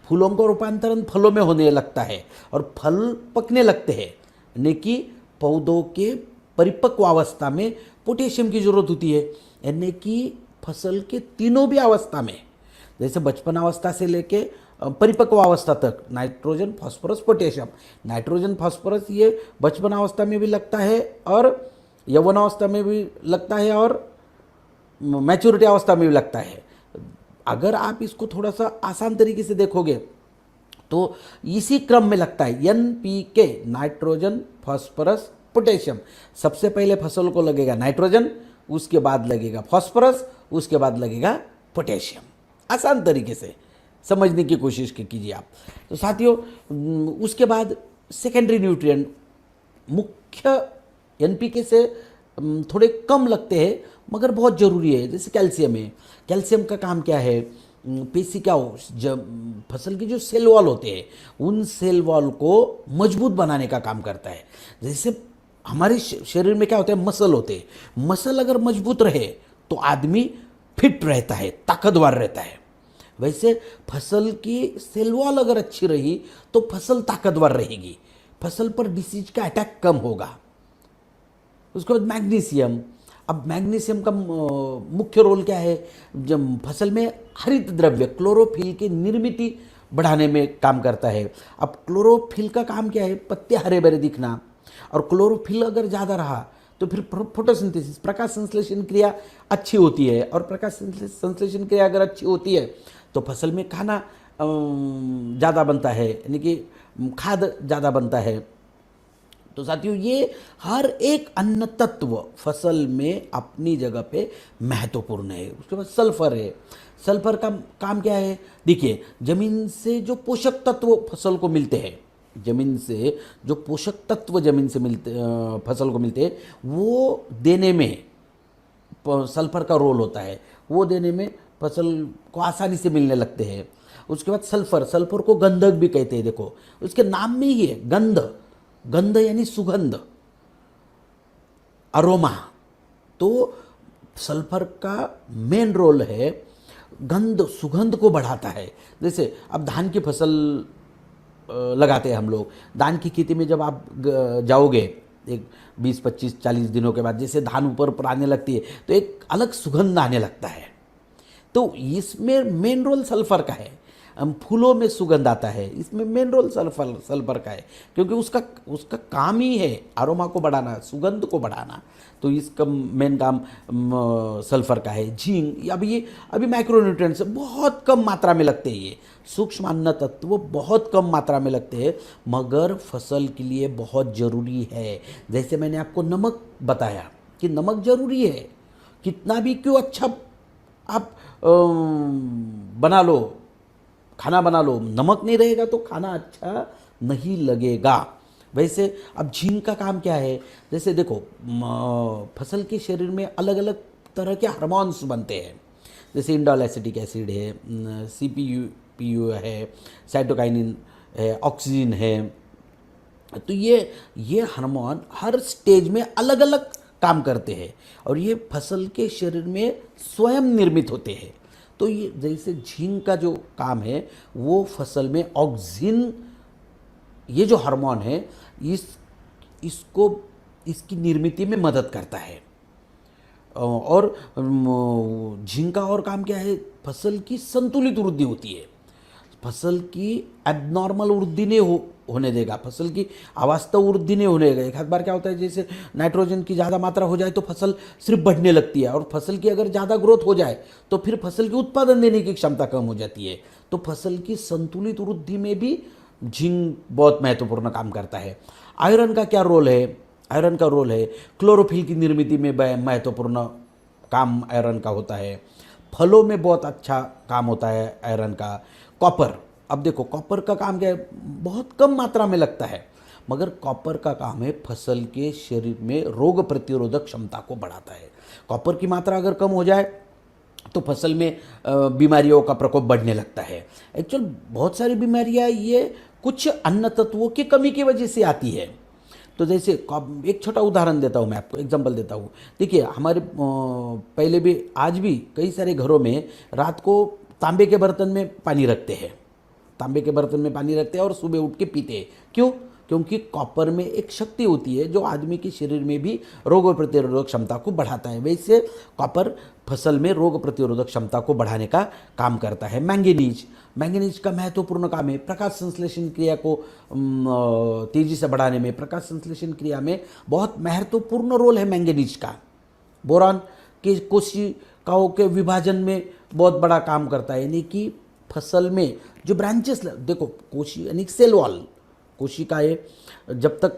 फूलों का रूपांतरण फलों में होने लगता है और फल पकने लगते हैं, यानी कि पौधों के परिपक्व अवस्था में पोटेशियम की जरूरत होती है। यानी कि फसल के तीनों भी अवस्था में, जैसे बचपन अवस्था से लेके परिपक्व अवस्था तक, nitrogen, phosphorus, potassium. Nitrogen, phosphorus ये बचपन अवस्था में भी लगता है और यौवन अवस्था में भी लगता है और मैच्योरिटी अवस्था में भी लगता है। अगर आप इसको थोड़ा सा आसान तरीके से देखोगे तो इसी क्रम में लगता है NPK, नाइट्रोजन, फास्फोरस, पोटेशियम। सबसे पहले फसल को लगेगा नाइट्रोजन, उसके बाद लगेगा फास्फोरस, उसके बाद लगेगा पोटेशियम। आसान तरीके से समझने की कोशिश कीजिए आप। तो साथियों, उसके बाद सेकेंडरी न्यूट्रिएंट मुख्य NPK से थोड़े कम लगते हैं मगर बहुत ज़रूरी है, जैसे कैल्शियम है। कैल्शियम का काम क्या है, पेशिकाओं, जब फसल के जो सेल वॉल होते हैं उन सेल वॉल को मजबूत बनाने का काम करता है। जैसे हमारे शरीर में क्या होता है, मसल होते हैं। मसल अगर मजबूत रहे तो आदमी फिट रहता है, ताकतवर रहता है। वैसे फसल की सेल वॉल अगर अच्छी रही तो फसल ताकतवर रहेगी, फसल पर डिसीज का अटैक कम होगा। उसके बाद मैग्नीशियम। अब मैग्नीशियम का मुख्य रोल क्या है, जब फसल में हरित द्रव्य क्लोरोफिल की निर्मित बढ़ाने में काम करता है। अब क्लोरोफिल का काम क्या है, पत्ते हरे भरे दिखना। और क्लोरोफिल अगर ज़्यादा रहा तो फिर फोटोसिंथेसिस, प्रकाश संश्लेषण क्रिया अच्छी होती है। और प्रकाश संश्लेषण क्रिया अगर अच्छी होती है तो फसल में खाना ज़्यादा बनता है, यानी कि खाद ज़्यादा बनता है। तो साथियों, ये हर एक अन्न तत्व फसल में अपनी जगह पे महत्वपूर्ण है। उसके बाद सल्फर है। सल्फर का काम क्या है, देखिए, जमीन से जो पोषक तत्व फसल को मिलते हैं, जमीन से जो पोषक तत्व जमीन से मिलते फसल को मिलते हैं वो देने में सल्फर का रोल होता है। वो देने में फसल को आसानी से मिलने लगते हैं। उसके बाद सल्फर, सल्फर को गंधक भी कहते हैं। देखो उसके नाम में ही है गंध, गंध यानी सुगंध, अरोमा। तो सल्फर का मेन रोल है, गंध सुगंध को बढ़ाता है। जैसे अब धान की फसल लगाते हैं हम लोग। धान की खेती में जब आप जाओगे एक 20, 25, 40 दिनों के बाद, जैसे धान ऊपर आने लगती है तो एक अलग सुगंध आने लगता है। तो इसमें मेन रोल सल्फर का है। फूलों में सुगंध आता है, इसमें मेन रोल सल्फर का है, क्योंकि उसका काम ही है अरोमा को बढ़ाना, सुगंध को बढ़ाना। तो इसका मेन काम सल्फर का है। झिंक, अभी माइक्रोन्यूट्रिएंट्स बहुत कम मात्रा में लगते हैं। ये सूक्ष्म अन्न तत्व बहुत कम मात्रा में लगते हैं मगर फसल के लिए बहुत ज़रूरी है। जैसे मैंने आपको नमक बताया कि नमक ज़रूरी है, कितना भी क्यों अच्छा आप बना लो, खाना बना लो, नमक नहीं रहेगा तो खाना अच्छा नहीं लगेगा। वैसे अब झिंक का काम क्या है, जैसे देखो फसल के शरीर में अलग अलग तरह के हार्मोन्स बनते हैं। जैसे इंडोल एसिटिक एसिड है, CPU है, साइटोकाइनिन है, ऑक्सीजन है। तो ये हार्मोन हर स्टेज में अलग अलग काम करते हैं और ये फसल के शरीर में स्वयं निर्मित होते हैं। तो ये जैसे झिंक का जो काम है वो फसल में ऑक्सीजन, ये जो हार्मोन है इसको इसकी निर्मित में मदद करता है। और झिंक का और काम क्या है, फसल की संतुलित वृद्धि होती है। फसल की एबनॉर्मल वृद्धि नहीं होने देगा, फसल की अवास्तव वृद्धि नहीं होने देगा। एक आध बार क्या होता है, जैसे नाइट्रोजन की ज़्यादा मात्रा हो जाए तो फसल सिर्फ बढ़ने लगती है और फसल की अगर ज़्यादा ग्रोथ हो जाए तो फिर फसल की उत्पादन देने की क्षमता कम हो जाती है। तो फसल की संतुलित वृद्धि में भी झिंक बहुत महत्वपूर्ण काम करता है। आयरन का क्या रोल है, आयरन का रोल है क्लोरोफिल की निर्मित में महत्वपूर्ण काम आयरन का होता है। फलों में बहुत अच्छा काम होता है आयरन का। कॉपर, अब देखो कॉपर का काम क्या है, बहुत कम मात्रा में लगता है मगर कॉपर का काम है फसल के शरीर में रोग प्रतिरोधक क्षमता को बढ़ाता है। कॉपर की मात्रा अगर कम हो जाए तो फसल में बीमारियों का प्रकोप बढ़ने लगता है। एक्चुअल बहुत सारी बीमारियां ये कुछ अन्न तत्वों की कमी की वजह से आती है। तो जैसे एक छोटा उदाहरण देता हूँ, मैं आपको एग्जांपल देता हूँ। देखिए हमारे पहले भी आज भी कई सारे घरों में रात को तांबे के बर्तन में पानी रखते हैं, तांबे के बर्तन में पानी रखते हैं और सुबह उठ के पीते हैं। क्यों? क्योंकि कॉपर में एक शक्ति होती है जो आदमी के शरीर में भी रोग प्रतिरोधक क्षमता को बढ़ाता है। वैसे कॉपर फसल में रोग प्रतिरोधक क्षमता को बढ़ाने का काम करता है। मैंगनीज, मैंगनीज का महत्वपूर्ण काम है प्रकाश संश्लेषण क्रिया को तेजी से बढ़ाने में। प्रकाश संश्लेषण क्रिया में बहुत महत्वपूर्ण रोल है मैंगनीज का। बोरान के कोशिकाओं के विभाजन में बहुत बड़ा काम करता है, यानी कि फसल में जो ब्रांचेस, देखो कोशिका यानी सेल वॉल, कोशिकाएं जब तक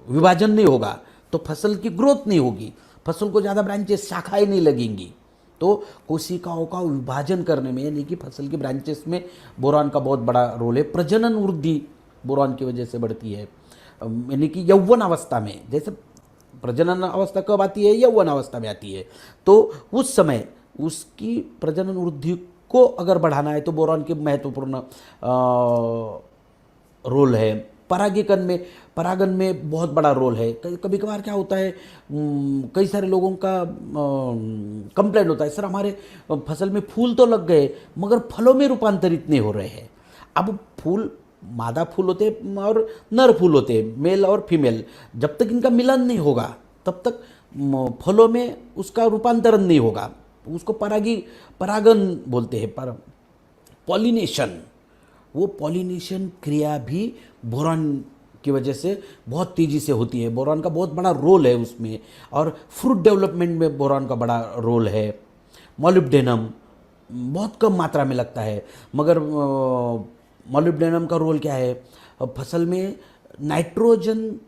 विभाजन नहीं होगा तो फसल की ग्रोथ नहीं होगी, फसल को ज़्यादा ब्रांचेस शाखाएं नहीं लगेंगी। तो कोशिकाओं का विभाजन करने में, यानी कि फसल की ब्रांचेस में बोरान का बहुत बड़ा रोल है। प्रजनन वृद्धि बोरान की वजह से बढ़ती है, यानी कि यौवन अवस्था में, जैसे प्रजनन अवस्था कब आती है, यौवन अवस्था में आती है, तो उस समय उसकी प्रजनन वृद्धि को अगर बढ़ाना है तो बोरान की महत्वपूर्ण रोल है। परागन में बहुत बड़ा रोल है। कभी कभार क्या होता है, कई सारे लोगों का कंप्लेंट होता है, सर हमारे फसल में फूल तो लग गए मगर फलों में रूपांतरित नहीं हो रहे हैं। अब फूल, मादा फूल होते हैं और नर फूल होते हैं, मेल और फीमेल, जब तक इनका मिलन नहीं होगा तब तक फलों में उसका रूपांतरण नहीं होगा। उसको परागन बोलते हैं, पॉलिनेशन। वो पॉलिनेशन क्रिया भी बोरान की वजह से बहुत तेज़ी से होती है। बोरान का बहुत बड़ा रोल है उसमें, और फ्रूट डेवलपमेंट में बोरान का बड़ा रोल है। मॉलिब्डेनम बहुत कम मात्रा में लगता है, मगर मॉलिब्डेनम का रोल क्या है, फसल में नाइट्रोजन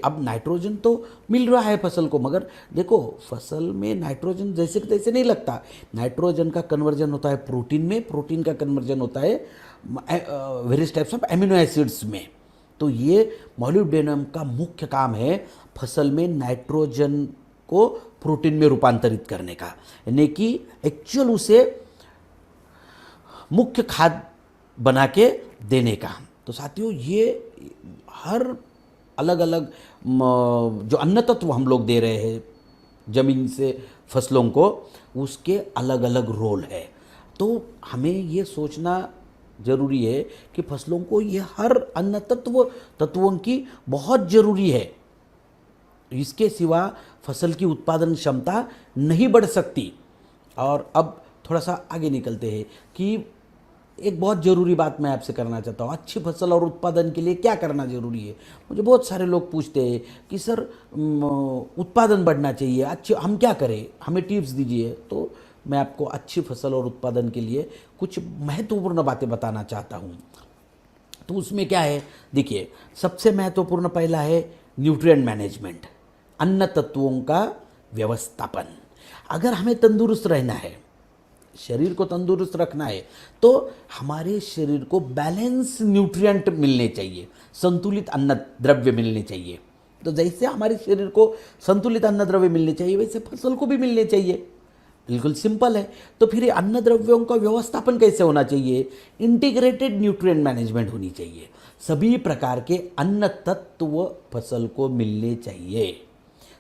अब नाइट्रोजन तो मिल रहा है फसल को, मगर देखो फसल में नाइट्रोजन जैसे कि तैसे नहीं लगता। नाइट्रोजन का कन्वर्जन होता है प्रोटीन में, प्रोटीन का कन्वर्जन होता है various types of amino acids में। तो ये मॉलिब्डेनम का मुख्य काम है फसल में नाइट्रोजन को प्रोटीन में रूपांतरित करने का, यानी कि एक्चुअल उसे मुख्य खाद बना के देने का। तो साथियों, ये हर अलग अलग जो अन्न तत्व हम लोग दे रहे हैं जमीन से फसलों को, उसके अलग अलग रोल है। तो हमें ये सोचना जरूरी है कि फसलों को ये हर अन्न तत्वों की बहुत ज़रूरी है। इसके सिवा फसल की उत्पादन क्षमता नहीं बढ़ सकती। और अब थोड़ा सा आगे निकलते हैं कि एक बहुत ज़रूरी बात मैं आपसे करना चाहता हूँ, अच्छी फसल और उत्पादन के लिए क्या करना ज़रूरी है। मुझे बहुत सारे लोग पूछते हैं कि सर उत्पादन बढ़ना चाहिए, अच्छे हम क्या करें, हमें टिप्स दीजिए। तो मैं आपको अच्छी फसल और उत्पादन के लिए कुछ महत्वपूर्ण बातें बताना चाहता हूँ। तो उसमें क्या है, देखिए सबसे महत्वपूर्ण पहला है न्यूट्रिएंट मैनेजमेंट, अन्न तत्वों का व्यवस्थापन। अगर हमें तंदुरुस्त रहना है, शरीर को तंदुरुस्त रखना है, तो हमारे शरीर को बैलेंस न्यूट्रिएंट मिलने चाहिए, संतुलित अन्न द्रव्य मिलने चाहिए। तो जैसे हमारे शरीर को संतुलित अन्न द्रव्य मिलने चाहिए, वैसे फसल को भी मिलने चाहिए। बिल्कुल सिंपल है। तो फिर अन्न द्रव्यों का व्यवस्थापन कैसे होना चाहिए, इंटीग्रेटेड न्यूट्रिएंट मैनेजमेंट होनी चाहिए। सभी प्रकार के अन्न तत्व फसल को मिलने चाहिए।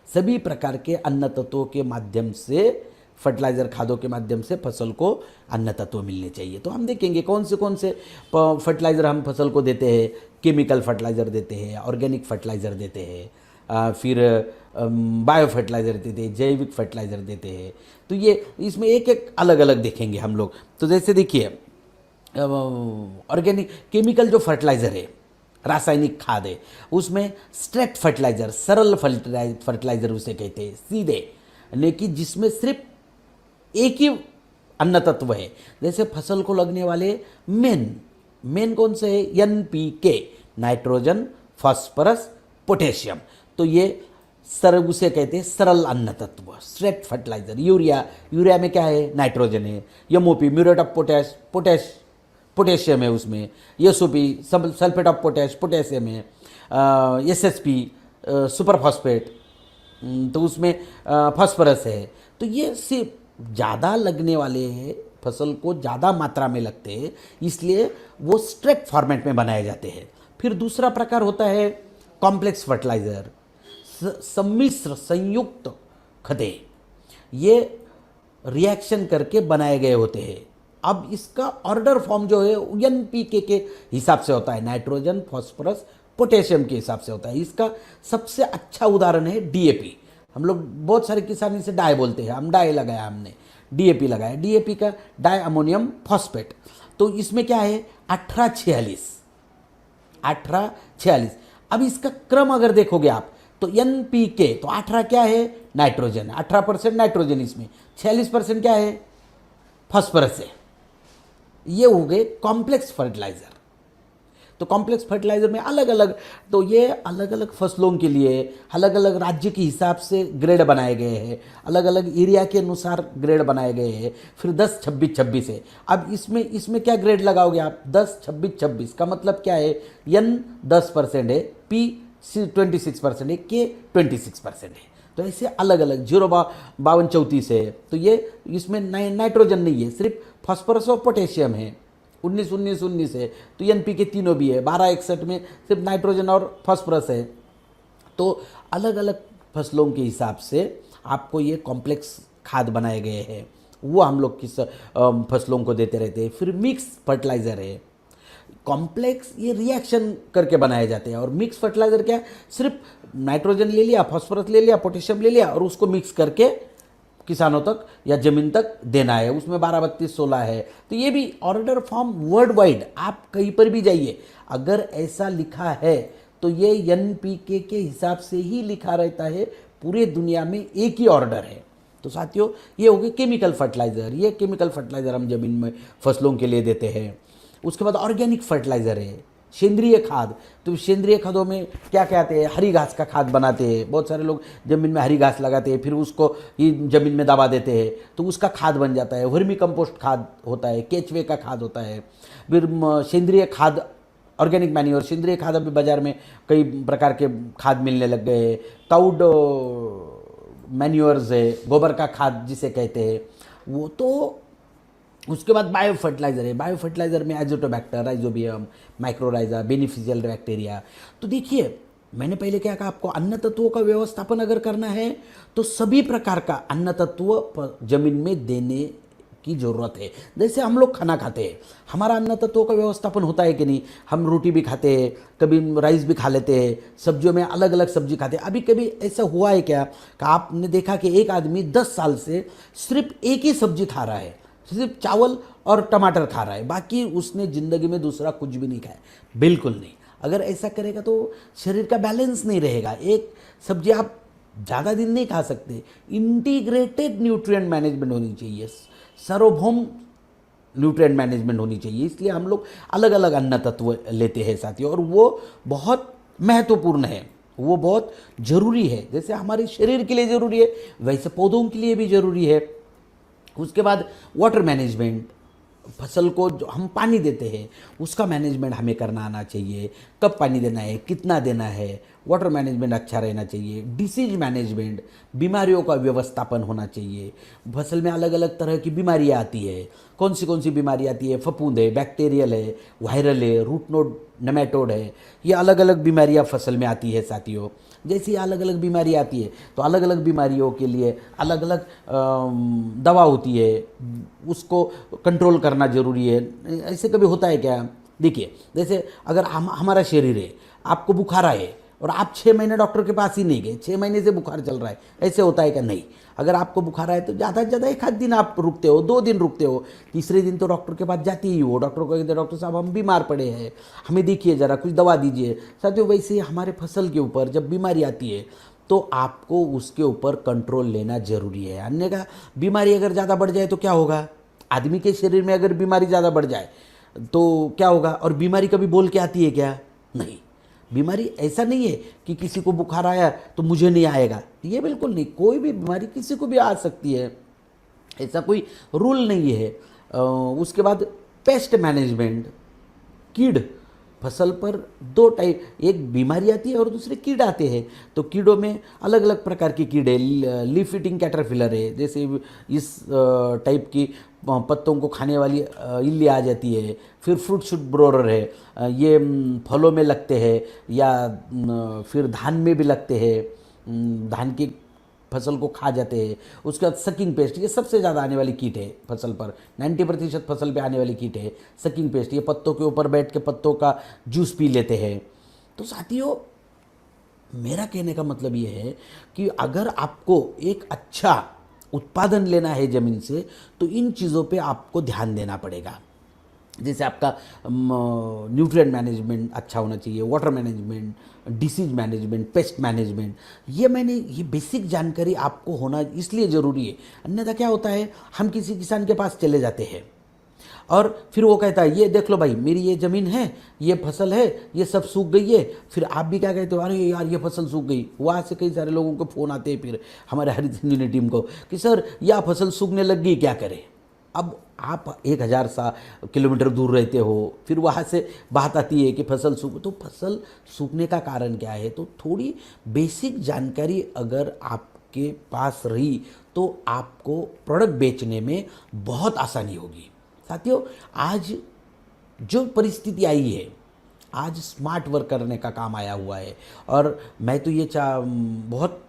सभी प्रकार के अन्न तत्वों के माध्यम से, फर्टिलाइज़र खादों के माध्यम से फसल को अन्न तत्व मिलने चाहिए। तो हम देखेंगे कौन से फर्टिलाइज़र हम फसल को देते हैं। केमिकल फर्टिलाइज़र देते हैं, ऑर्गेनिक फर्टिलाइज़र देते हैं, फिर बायो फर्टिलाइज़र देते हैं, जैविक फर्टिलाइज़र देते हैं। तो ये इसमें एक एक अलग अलग देखेंगे हम लोग। तो जैसे देखिए ऑर्गेनिक केमिकल जो फर्टिलाइज़र है, रासायनिक खाद है, उसमें स्ट्रेट फर्टिलाइज़र, सरल फर्टिलाइज़र उसे कहते हैं, सीधे, लेकिन जिसमें सिर्फ एक ही अन्न तत्व है। जैसे फसल को लगने वाले मेन कौन से है, NPK, नाइट्रोजन, फास्फोरस, पोटेशियम। तो ये उसे कहते हैं सरल अन्न तत्व, स्ट्रेट फर्टिलाइजर। यूरिया में क्या है, नाइट्रोजन है। MOP, म्यूरेट ऑफ पोटेशियम है उसमें। SOP, सल्फेट ऑफ पोटेशियम है। SSP, सुपर फॉस्फेट, तो उसमें फास्फोरस है। तो ये सिर्फ ज़्यादा लगने वाले हैं, फसल को ज़्यादा मात्रा में लगते हैं, इसलिए वो स्ट्रेट फॉर्मेट में बनाए जाते हैं। फिर दूसरा प्रकार होता है कॉम्प्लेक्स फर्टिलाइज़र, सम्मिश्र संयुक्त खते। ये रिएक्शन करके बनाए गए होते हैं। अब इसका ऑर्डर फॉर्म जो है NPK के हिसाब से होता है, नाइट्रोजन, फास्फोरस, पोटेशियम के हिसाब से होता है। इसका सबसे अच्छा उदाहरण है DAP। हम लोग बहुत सारे किसान इसे डाई बोलते हैं, हम डाई लगाया, हमने DAP लगाया। DAP का डाई अमोनियम फॉस्फेट। तो इसमें क्या है, 1846। अब इसका क्रम अगर देखोगे आप तो NPK, तो 18 क्या है, नाइट्रोजन, 18% नाइट्रोजन, इसमें 46% क्या है, फास्फोरस है। ये हो गए कॉम्प्लेक्स फर्टिलाइज़र। तो कॉम्प्लेक्स फर्टिलाइज़र में अलग अलग, तो ये अलग अलग फसलों के लिए अलग अलग राज्य के हिसाब से ग्रेड बनाए गए हैं, अलग अलग एरिया के अनुसार ग्रेड बनाए गए हैं। फिर 10 26 26 है। अब इसमें क्या ग्रेड लगाओगे आप? 10 26 26 का मतलब क्या है? एन 10% है, पी 26% है, के 26% है। तो ऐसे अलग अलग 0 52 34 है। तो ये इसमें नाइट्रोजन नहीं है, सिर्फ फास्फोरस और पोटेशियम है। 19 19 19 है। तो एनपी के तीनों भी है। 12 61 में सिर्फ नाइट्रोजन और फास्फोरस है। तो अलग अलग फसलों के हिसाब से आपको ये कॉम्प्लेक्स खाद बनाए गए हैं, वो हम लोग किस फसलों को देते रहते हैं। फिर मिक्स फर्टिलाइज़र है। कॉम्प्लेक्स ये रिएक्शन करके बनाए जाते हैं, और मिक्स फर्टिलाइज़र क्या है? सिर्फ नाइट्रोजन ले लिया, फास्फोरस ले लिया, पोटेशियम ले लिया, और उसको मिक्स करके किसानों तक या ज़मीन तक देना है। उसमें 12 32 16 है। तो ये भी ऑर्डर फॉर्म वर्ल्ड वाइड, आप कहीं पर भी जाइए, अगर ऐसा लिखा है तो ये एनपीके के हिसाब से ही लिखा रहता है। पूरे दुनिया में एक ही ऑर्डर है। तो साथियों, ये हो गए केमिकल फर्टिलाइज़र। ये केमिकल फर्टिलाइज़र हम ज़मीन में फसलों के लिए देते हैं। उसके बाद ऑर्गेनिक फर्टिलाइज़र है, सेंद्रीय खाद। तो सेंद्रीय खादों में क्या क्या आते हैं? हरी घास का खाद बनाते हैं। बहुत सारे लोग ज़मीन में हरी घास लगाते हैं, फिर उसको ही ज़मीन में दबा देते हैं, तो उसका खाद बन जाता है। वर्मी कंपोस्ट खाद होता है, केचुए का खाद होता है। फिर सेंद्रीय खाद, ऑर्गेनिक मैन्योर, सेंद्रीय खाद अभी बाज़ार में कई प्रकार के खाद मिलने लग गए हैं। काउड मैन्योर्स है, गोबर का खाद जिसे कहते हैं वो। तो उसके बाद बायो फर्टिलाइज़र है। बायो फर्टिलाइज़र में Azotobacter, rhizobium, mycorrhiza, beneficial bacteria. तो देखिए, मैंने पहले क्या कहा आपको, अन्न तत्वों का व्यवस्थापन अगर करना है तो सभी प्रकार का अन्न तत्व जमीन में देने की ज़रूरत है। जैसे हम लोग खाना खाते हैं, हमारा अन्न तत्वों का व्यवस्थापन होता है कि नहीं? हम रोटी भी खाते हैं, कभी राइस भी खा लेते हैं, सब्जियों में अलग अलग सब्जी खाते हैं। अभी कभी ऐसा हुआ है क्या कि आपने देखा कि एक आदमी 10 साल से सिर्फ एक ही सब्जी खा रहा है, सिर्फ चावल और टमाटर खा रहा है, बाकी उसने ज़िंदगी में दूसरा कुछ भी नहीं खाया? बिल्कुल नहीं। अगर ऐसा करेगा तो शरीर का बैलेंस नहीं रहेगा। एक सब्जी आप ज़्यादा दिन नहीं खा सकते। इंटीग्रेटेड न्यूट्रिएंट मैनेजमेंट होनी चाहिए, सार्वभौम न्यूट्रिएंट मैनेजमेंट होनी चाहिए। इसलिए हम लोग अलग अलग अन्न तत्व लेते हैं साथियों, और वो बहुत महत्वपूर्ण है, वो बहुत ज़रूरी है। जैसे हमारे शरीर के लिए ज़रूरी है, वैसे पौधों के लिए भी ज़रूरी है। उसके बाद वाटर मैनेजमेंट, फसल को जो हम पानी देते हैं उसका मैनेजमेंट हमें करना आना चाहिए। कब पानी देना है, कितना देना है, वाटर मैनेजमेंट अच्छा रहना चाहिए। डिसीज मैनेजमेंट, बीमारियों का व्यवस्थापन होना चाहिए। फसल में अलग अलग तरह की बीमारियाँ आती है। कौन सी बीमारी आती है? फफूंद है, बैक्टीरियल है, वायरल है, रूट नोड नेमेटोड है। ये अलग अलग बीमारियाँ फसल में आती है साथियों। जैसे अलग अलग बीमारी आती है तो अलग अलग बीमारियों के लिए अलग अलग दवा होती है, उसको कंट्रोल करना ज़रूरी है। ऐसे कभी होता है क्या? देखिए, जैसे अगर हमारा शरीर है, आपको बुखार आए और आप 6 महीने डॉक्टर के पास ही नहीं गए, 6 महीने से बुखार चल रहा है, ऐसे होता है क्या? नहीं। अगर आपको बुखार आए तो ज़्यादा से ज़्यादा 1 आध दिन आप रुकते हो, 2 दिन रुकते हो, तीसरे दिन तो डॉक्टर के पास जाते ही हो। डॉक्टर को कहते हैं, डॉक्टर साहब हम बीमार पड़े हैं, हमें देखिए ज़रा, कुछ दवा दीजिए। साथियों, वैसे ही हमारे फसल के ऊपर जब बीमारी आती है तो आपको उसके ऊपर कंट्रोल लेना ज़रूरी है। अन्य का बीमारी अगर ज़्यादा बढ़ जाए तो क्या होगा? आदमी के शरीर में अगर बीमारी ज़्यादा बढ़ जाए तो क्या होगा? और बीमारी कभी बोल के आती है क्या? नहीं। बीमारी ऐसा नहीं है कि किसी को बुखार आया तो मुझे नहीं आएगा, ये बिल्कुल नहीं। कोई भी बीमारी किसी को भी आ सकती है, ऐसा कोई रूल नहीं है। उसके बाद पेस्ट मैनेजमेंट, कीड़। फसल पर 2 टाइप, एक बीमारी आती है और दूसरे कीड़ आते हैं। तो कीड़ों में अलग अलग प्रकार के कीड़े, लीफ ईटिंग कैटरपिलर है, जैसे इस टाइप की पत्तों को खाने वाली इल्ली आ जाती है। फिर फ्रूट शूट ब्रोरर है, ये फलों में लगते हैं या फिर धान में भी लगते हैं, धान की फसल को खा जाते हैं। उसके बाद सकिंग पेस्ट, ये सबसे ज़्यादा आने वाली कीट है फसल पर, 90% फसल पे आने वाली कीट है सकिंग पेस्ट। ये पत्तों के ऊपर बैठ के पत्तों का जूस पी लेते हैं। तो साथियों, मेरा कहने का मतलब ये है कि अगर आपको एक अच्छा उत्पादन लेना है ज़मीन से तो इन चीज़ों पे आपको ध्यान देना पड़ेगा। जैसे आपका न्यूट्रिएंट मैनेजमेंट अच्छा होना चाहिए, water management, disease management, pest management, ये बेसिक जानकारी आपको होना इसलिए ज़रूरी है। अन्यथा क्या होता है, हम किसी किसान के पास चले जाते हैं और फिर वो कहता है ये देख लो भाई मेरी ये ज़मीन है, ये फसल है, ये सब सूख गई है। फिर आप भी क्या कहते हो, अरे यार ये फसल सूख गई। वहाँ से कई सारे लोगों को फ़ोन आते हैं फिर हमारे हरित संजीवनी टीम को कि सर यह फसल सूखने लग गई, क्या करें। अब आप 1000 किलोमीटर दूर रहते हो, फिर वहाँ से बात आती है कि फसल सूख, तो फसल सूखने का कारण क्या है। तो थोड़ी बेसिक जानकारी अगर आपके पास रही तो आपको प्रोडक्ट बेचने में बहुत आसानी होगी। साथियों, आज जो परिस्थिति आई है, आज स्मार्ट वर्क करने का काम आया हुआ है। और मैं तो ये बहुत,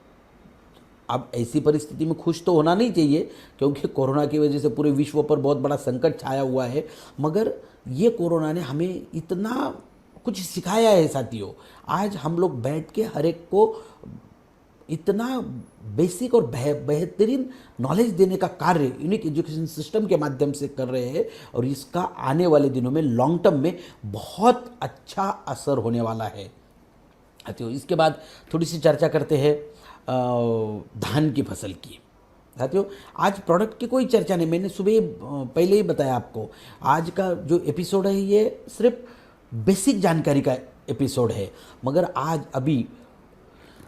अब ऐसी परिस्थिति में खुश तो होना नहीं चाहिए क्योंकि कोरोना की वजह से पूरे विश्व पर बहुत बड़ा संकट छाया हुआ है, मगर ये कोरोना ने हमें इतना कुछ सिखाया है साथियों। आज हम लोग बैठ के हर एक को इतना बेसिक और बेहतरीन नॉलेज देने का कार्य यूनिक एजुकेशन सिस्टम के माध्यम से कर रहे हैं और इसका आने वाले दिनों में लॉन्ग टर्म में बहुत अच्छा असर होने वाला है। साथियों, इसके बाद थोड़ी सी चर्चा करते हैं धान की फसल की। साथियों, आज प्रोडक्ट की कोई चर्चा नहीं, मैंने सुबह पहले ही बताया आपको। आज का जो एपिसोड है ये सिर्फ बेसिक जानकारी का एपिसोड है, मगर आज अभी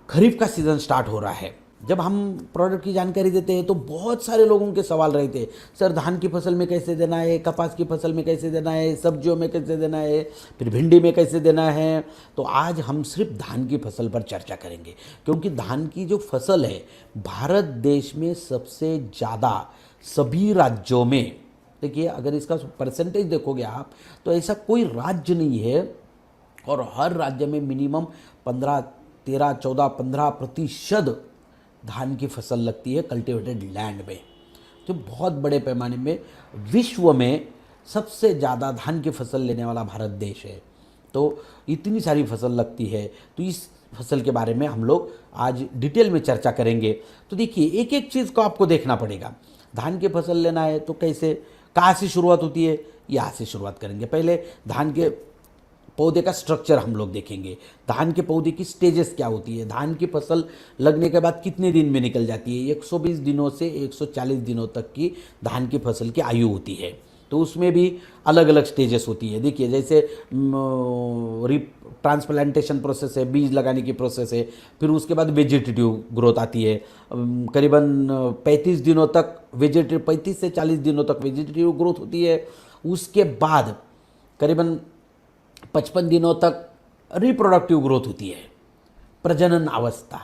खरीफ का सीज़न स्टार्ट हो रहा है। जब हम प्रोडक्ट की जानकारी देते हैं तो बहुत सारे लोगों के सवाल रहते हैं, सर धान की फसल में कैसे देना है, कपास की फसल में कैसे देना है, सब्जियों में कैसे देना है, फिर भिंडी में कैसे देना है। तो आज हम सिर्फ धान की फसल पर चर्चा करेंगे क्योंकि धान की जो फसल है भारत देश में सबसे ज़्यादा सभी राज्यों में, देखिए अगर इसका परसेंटेज देखोगे आप तो ऐसा कोई राज्य नहीं है, और हर राज्य में मिनिमम 13 14 15% धान की फसल लगती है कल्टिवेटेड लैंड में। तो बहुत बड़े पैमाने में विश्व में सबसे ज़्यादा धान की फसल लेने वाला भारत देश है। तो इतनी सारी फसल लगती है, तो इस फसल के बारे में हम लोग आज डिटेल में चर्चा करेंगे। तो देखिए एक एक चीज़ को आपको देखना पड़ेगा। धान की फसल लेना है तो कैसे, कहाँ से शुरुआत होती है, यहाँ से शुरुआत करेंगे। पहले धान के पौधे का स्ट्रक्चर हम लोग देखेंगे, धान के पौधे की स्टेजेस क्या होती है, धान की फसल लगने के बाद कितने दिन में निकल जाती है। 120 दिनों से 140 दिनों तक की धान की फसल की आयु होती है। तो उसमें भी अलग अलग स्टेजेस होती है। देखिए जैसे ट्रांसप्लांटेशन प्रोसेस है, बीज लगाने की प्रोसेस है, फिर उसके बाद वेजिटेटिव ग्रोथ आती है। करीबन 35 दिनों तक 35 से 40 दिनों तक वेजिटेटिव ग्रोथ होती है। उसके बाद करीबन 55 दिनों तक रिप्रोडक्टिव ग्रोथ होती है, प्रजनन अवस्था,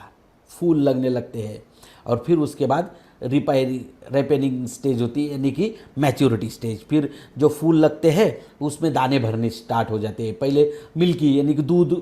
फूल लगने लगते हैं, और फिर उसके बाद रिपेनिंग स्टेज होती है यानी कि मैच्योरिटी स्टेज। फिर जो फूल लगते हैं उसमें दाने भरने स्टार्ट हो जाते हैं। पहले मिल्की यानी कि दूध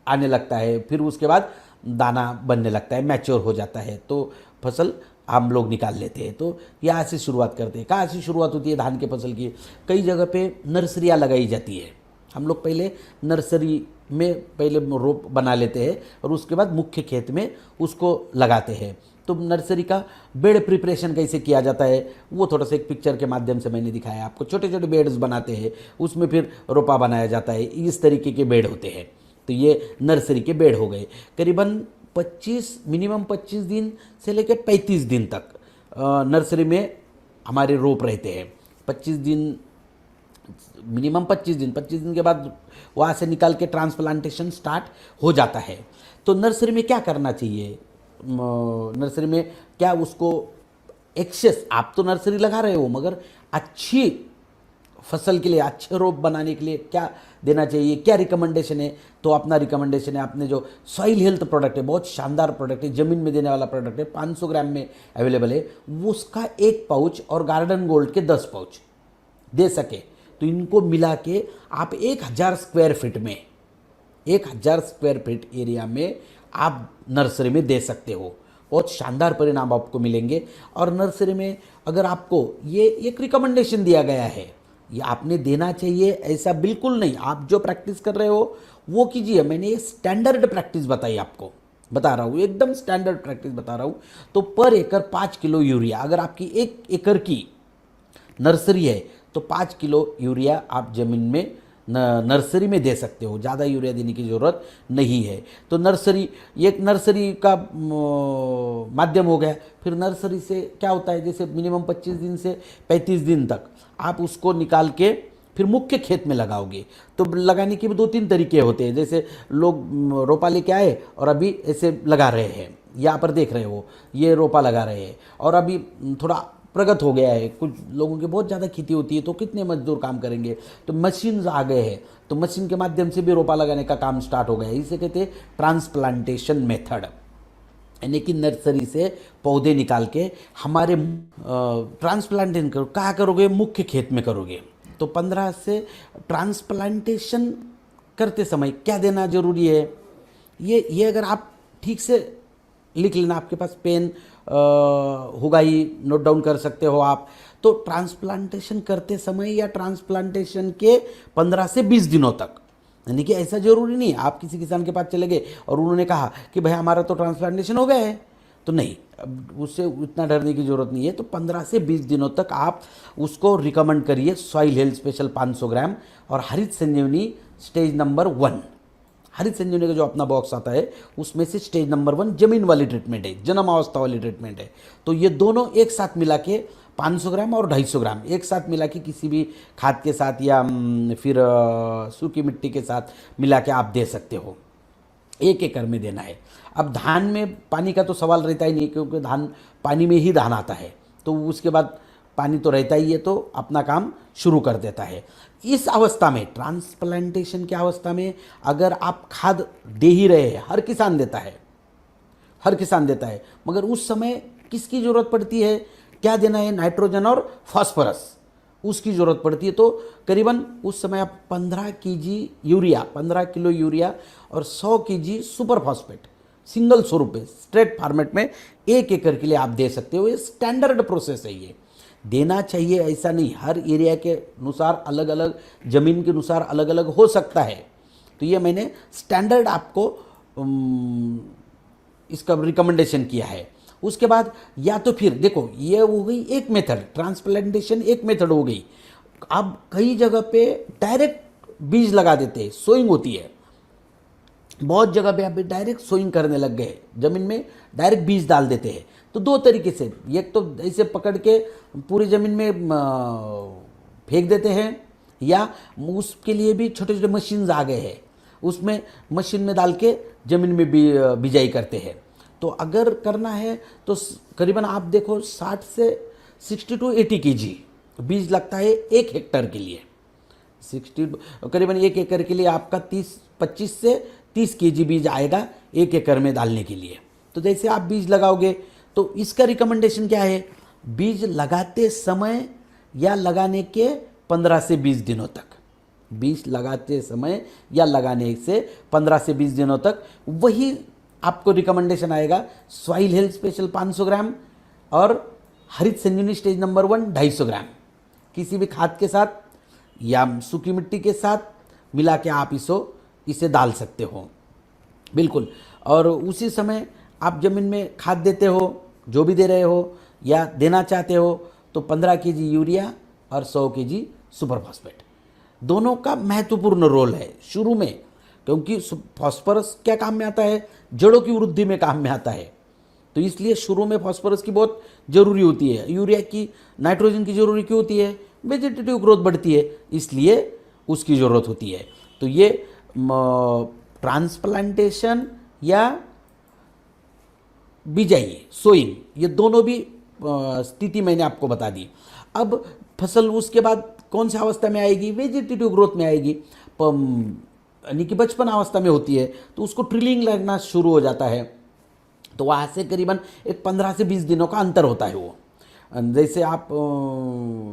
आने लगता है, फिर उसके बाद दाना बनने लगता है, मैच्योर हो जाता है, तो फसल हम लोग निकाल लेते हैं। तो यहाँ से शुरुआत करते हैं। कहाँ से शुरुआत होती है धान के फसल की, कई जगह पे नर्सरियाँ लगाई जाती है। हम लोग पहले नर्सरी में पहले रोप बना लेते हैं और उसके बाद मुख्य खेत में उसको लगाते हैं। तो नर्सरी का बेड प्रिपरेशन कैसे किया जाता है वो थोड़ा सा एक पिक्चर के माध्यम से मैंने दिखाया आपको। छोटे छोटे बेड्स बनाते हैं, उसमें फिर रोपा बनाया जाता है, इस तरीके के बेड होते हैं। तो ये नर्सरी के बेड हो गए। करीबन 25 दिन से लेकर 35 दिन तक नर्सरी में हमारे रोप रहते हैं। 25 दिन मिनिमम 25 दिन के बाद वहाँ से निकाल के ट्रांसप्लांटेशन स्टार्ट हो जाता है। तो नर्सरी में क्या करना चाहिए, नर्सरी में क्या उसको एक्सेस, आप तो नर्सरी लगा रहे हो मगर अच्छी फसल के लिए, अच्छे रोप बनाने के लिए क्या देना चाहिए, क्या रिकमेंडेशन है। तो अपना रिकमेंडेशन है, अपने जो सॉइल हेल्थ प्रोडक्ट है, बहुत शानदार प्रोडक्ट है, ज़मीन में देने वाला प्रोडक्ट है, 500 ग्राम में अवेलेबल है, वो उसका 1 पाउच और गार्डन गोल्ड के 10 पाउच दे सके तो इनको मिला के आप 1000 स्क्वायर फीट में, 1000 स्क्वायर फीट एरिया में आप नर्सरी में दे सकते हो। बहुत शानदार परिणाम आपको मिलेंगे। और नर्सरी में अगर आपको ये एक रिकमेंडेशन दिया गया है, ये आपने देना चाहिए ऐसा बिल्कुल नहीं, आप जो प्रैक्टिस कर रहे हो वो कीजिए। मैंने ये स्टैंडर्ड प्रैक्टिस बताई आपको, बता रहा हूँ, एकदम स्टैंडर्ड प्रैक्टिस बता रहा हूँ। तो पर एकड़ 5 किलो यूरिया, अगर आपकी 1 एकड़ की नर्सरी है तो 5 किलो यूरिया आप ज़मीन में नर्सरी में दे सकते हो, ज़्यादा यूरिया देने की ज़रूरत नहीं है। तो नर्सरी, ये एक नर्सरी का माध्यम हो गया। फिर नर्सरी से क्या होता है, जैसे मिनिमम 25 दिन से 35 दिन तक आप उसको निकाल के फिर मुख्य खेत में लगाओगे। तो लगाने के भी 2-3 तरीके होते हैं। जैसे लोग रोपा लेके आए और अभी ऐसे लगा रहे हैं, यहाँ पर देख रहे हो ये रोपा लगा रहे हैं, और अभी थोड़ा प्रगत हो गया है। कुछ लोगों की बहुत ज़्यादा खेती होती है तो कितने मजदूर काम करेंगे, तो मशीन आ गए हैं, तो मशीन के माध्यम से भी रोपा लगाने का काम स्टार्ट हो गया है। इसे कहते हैं ट्रांसप्लांटेशन मेथड, यानी कि नर्सरी से पौधे निकाल के हमारे ट्रांसप्लांटेशन करो। कहाँ करोगे? मुख्य खेत में करोगे। तो 15 से ट्रांसप्लांटेशन करते समय क्या देना जरूरी है, ये अगर आप ठीक से लिख लेना, आपके पास पेन होगा ही, नोट डाउन कर सकते हो आप। तो ट्रांसप्लांटेशन करते समय या ट्रांसप्लांटेशन के 15 से 20 दिनों तक, यानी कि ऐसा जरूरी नहीं आप किसी किसान के पास चले गए और उन्होंने कहा कि भाई हमारा तो ट्रांसप्लांटेशन हो गया है, तो नहीं, अब उससे उतना डरने की ज़रूरत नहीं है। तो 15 से 20 दिनों तक आप उसको रिकमेंड करिए सॉइल हेल्थ स्पेशल 500 ग्राम और हरित संजीवनी स्टेज नंबर 1। हरित संजीवनी का जो अपना बॉक्स आता है उसमें से स्टेज नंबर 1 जमीन वाली ट्रीटमेंट है, जन्म अवस्था वाली ट्रीटमेंट है। तो ये दोनों एक साथ मिला के 500 ग्राम और 250 ग्राम एक साथ मिला के किसी भी खाद के साथ या फिर सूखी मिट्टी के साथ मिला के आप दे सकते हो। 1 एकड़ में देना है। अब धान में पानी का तो सवाल रहता ही नहीं, क्योंकि धान पानी में ही धान आता है, तो उसके बाद पानी तो रहता ही है, तो अपना काम शुरू कर देता है। इस अवस्था में, ट्रांसप्लांटेशन की अवस्था में, अगर आप खाद दे ही रहे हैं, हर किसान देता है, हर किसान देता है, मगर उस समय किसकी ज़रूरत पड़ती है, क्या देना है? नाइट्रोजन और फास्फोरस, उसकी ज़रूरत पड़ती है। तो करीबन उस समय आप 15 किलो यूरिया और 100 केजी सुपर फास्फेट सिंगल स्वरूप में स्ट्रेट फॉर्मेट में 1 एकड़ के लिए आप दे सकते हो। ये स्टैंडर्ड प्रोसेस है, ये देना चाहिए, ऐसा नहीं, हर एरिया के अनुसार अलग अलग, ज़मीन के अनुसार अलग अलग हो सकता है। तो ये मैंने स्टैंडर्ड आपको इसका रिकमेंडेशन किया है। उसके बाद या तो फिर देखो, ये हो गई एक मेथड, ट्रांसप्लांटेशन एक मेथड हो गई। अब कई जगह पे डायरेक्ट बीज लगा देते हैं, सोइंग होती है। बहुत जगह पे अभी डायरेक्ट सोइंग करने लग गए, जमीन में डायरेक्ट बीज डाल देते हैं। तो 2 तरीके से, एक तो ऐसे पकड़ के पूरी ज़मीन में फेंक देते हैं, या उसके लिए भी छोटे छोटे मशीन्स आ गए हैं, उसमें मशीन में डाल के ज़मीन में बिजाई करते हैं। तो अगर करना है तो करीबन आप देखो 60 से 60 टू 80 केजी बीज लगता है 1 हेक्टेयर के लिए। 60 करीबन 1 एकड़ के लिए आपका 25 से 30 केजी बीज आएगा 1 एकड़ में डालने के लिए। तो जैसे आप बीज लगाओगे, तो इसका रिकमेंडेशन क्या है? बीज लगाते समय या लगाने के 15 से 20 दिनों तक, बीज लगाते समय या लगाने से 15 से 20 दिनों तक वही आपको रिकमेंडेशन आएगा। सॉइल हेल्थ स्पेशल 500 ग्राम और हरित संजीवनी स्टेज नंबर 1 250 ग्राम किसी भी खाद के साथ या सूखी मिट्टी के साथ मिला के आप इसे डाल सकते हो, बिल्कुल। और उसी समय आप ज़मीन में खाद देते हो, जो भी दे रहे हो या देना चाहते हो, तो 15 केजी यूरिया और 100 केजी सुपर फास्फेट, दोनों का महत्वपूर्ण रोल है शुरू में। क्योंकि फास्फोरस क्या काम में आता है? जड़ों की वृद्धि में काम में आता है। तो इसलिए शुरू में फास्फोरस की बहुत ज़रूरी होती है। यूरिया की, नाइट्रोजन की ज़रूरी क्यों होती है? वेजिटेटिव ग्रोथ बढ़ती है, इसलिए उसकी ज़रूरत होती है। तो ये ट्रांसप्लांटेशन या बिजाई, सोइंग, ये दोनों भी स्थिति मैंने आपको बता दी। अब फसल उसके बाद कौन सी अवस्था में आएगी? वेजिटेटिव ग्रोथ में आएगी, यानी कि बचपन अवस्था में होती है, तो उसको ट्रिलिंग लगना शुरू हो जाता है। तो वहाँ से करीबन एक 15 से 20 दिनों का अंतर होता है। वो जैसे आप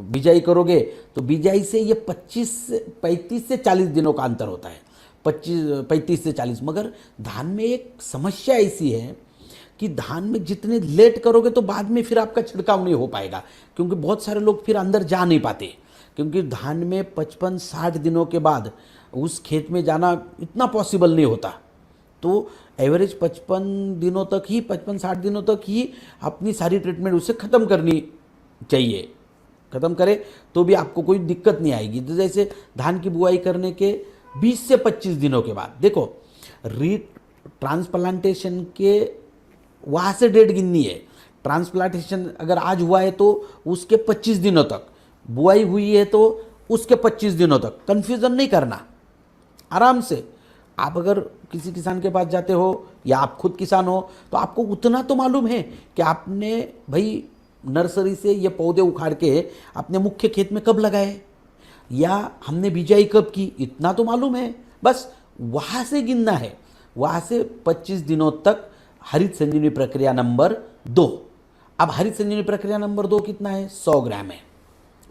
बिजाई करोगे तो बिजाई से ये 35 से 40 दिनों का अंतर होता है, 35 से 40। मगर धान में एक समस्या ऐसी है कि धान में जितने लेट करोगे तो बाद में फिर आपका छिड़काव नहीं हो पाएगा, क्योंकि बहुत सारे लोग फिर अंदर जा नहीं पाते। क्योंकि धान में 55-60 दिनों के बाद उस खेत में जाना इतना पॉसिबल नहीं होता। तो एवरेज 55-60 दिनों तक ही अपनी सारी ट्रीटमेंट उससे ख़त्म करनी चाहिए। ख़त्म करें तो भी आपको कोई दिक्कत नहीं आएगी। तो जैसे धान की बुआई करने के 20 से 25 दिनों के बाद देखो री ट्रांसप्लांटेशन के वहाँ से डेट गिननी है। ट्रांसप्लांटेशन अगर आज हुआ है तो उसके 25 दिनों तक, बुआई हुई है तो उसके 25 दिनों तक, कन्फ्यूज़न नहीं करना। आराम से आप अगर किसी किसान के पास जाते हो या आप खुद किसान हो तो आपको उतना तो मालूम है कि आपने भाई नर्सरी से ये पौधे उखाड़ के अपने मुख्य खेत में कब लगाए या हमने बिजाई कब की, इतना तो मालूम है। बस वहाँ से गिनना है, वहाँ से 25 दिनों तक हरित संजीवनी प्रक्रिया नंबर 2। अब हरित संजीवनी प्रक्रिया नंबर 2 कितना है? 100 ग्राम है।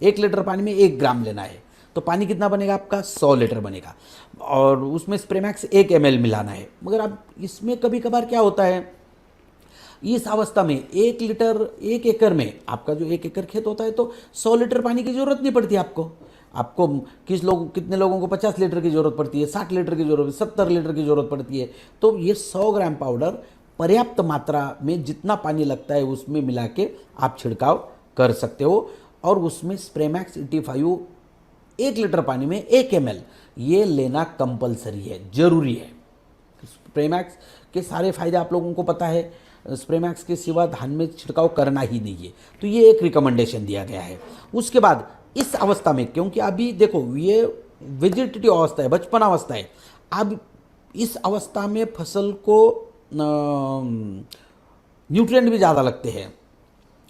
1 लीटर पानी में 1 ग्राम लेना है तो पानी कितना बनेगा आपका? 100 लीटर बनेगा। और उसमें स्प्रेमैक्स 1 ml मिलाना है। मगर अब इसमें कभी कभार क्या होता है, इस अवस्था में 1 लीटर 1 एकड़ में, आपका जो 1 एकड़ खेत होता है तो 100 लीटर पानी की ज़रूरत नहीं पड़ती आपको कितने लोगों को 50 लीटर की ज़रूरत पड़ती है, 60 लीटर की ज़रूरत, 70 लीटर की ज़रूरत पड़ती है। तो ये 100 ग्राम पाउडर पर्याप्त मात्रा में जितना पानी लगता है उसमें मिला के आप छिड़काव कर सकते हो। और उसमें स्प्रेमैक्स 85 1 लीटर पानी में 1 ml ये लेना कंपलसरी है, ज़रूरी है। स्प्रेमैक्स के सारे फायदे आप लोगों को पता है, स्प्रेमैक्स के सिवा धान में छिड़काव करना ही नहीं है, तो ये एक रिकमेंडेशन दिया गया है। उसके बाद इस अवस्था में, क्योंकि अभी देखो ये वेजिटेटिव अवस्था है, बचपन अवस्था है, अब इस अवस्था में फसल को न्यूट्रिएंट भी ज़्यादा लगते हैं,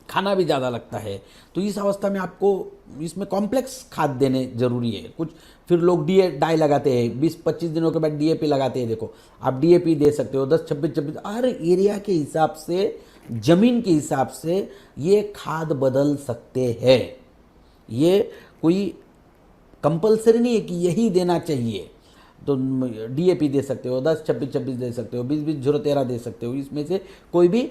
खाना भी ज़्यादा लगता है। तो इस अवस्था में आपको इसमें कॉम्प्लेक्स खाद देने ज़रूरी है कुछ। फिर लोग डाई लगाते हैं, 20-25 दिनों के बाद डीएपी लगाते हैं। देखो आप डीएपी दे सकते हो 10-26 हर एरिया के हिसाब से, ज़मीन के हिसाब से ये खाद बदल सकते हैं। ये कोई कंपलसरी नहीं है कि यही देना चाहिए। तो डीएपी दे सकते हो, 10-26-26 दे सकते हो, 20-20-0-13 दे सकते हो। इसमें से कोई भी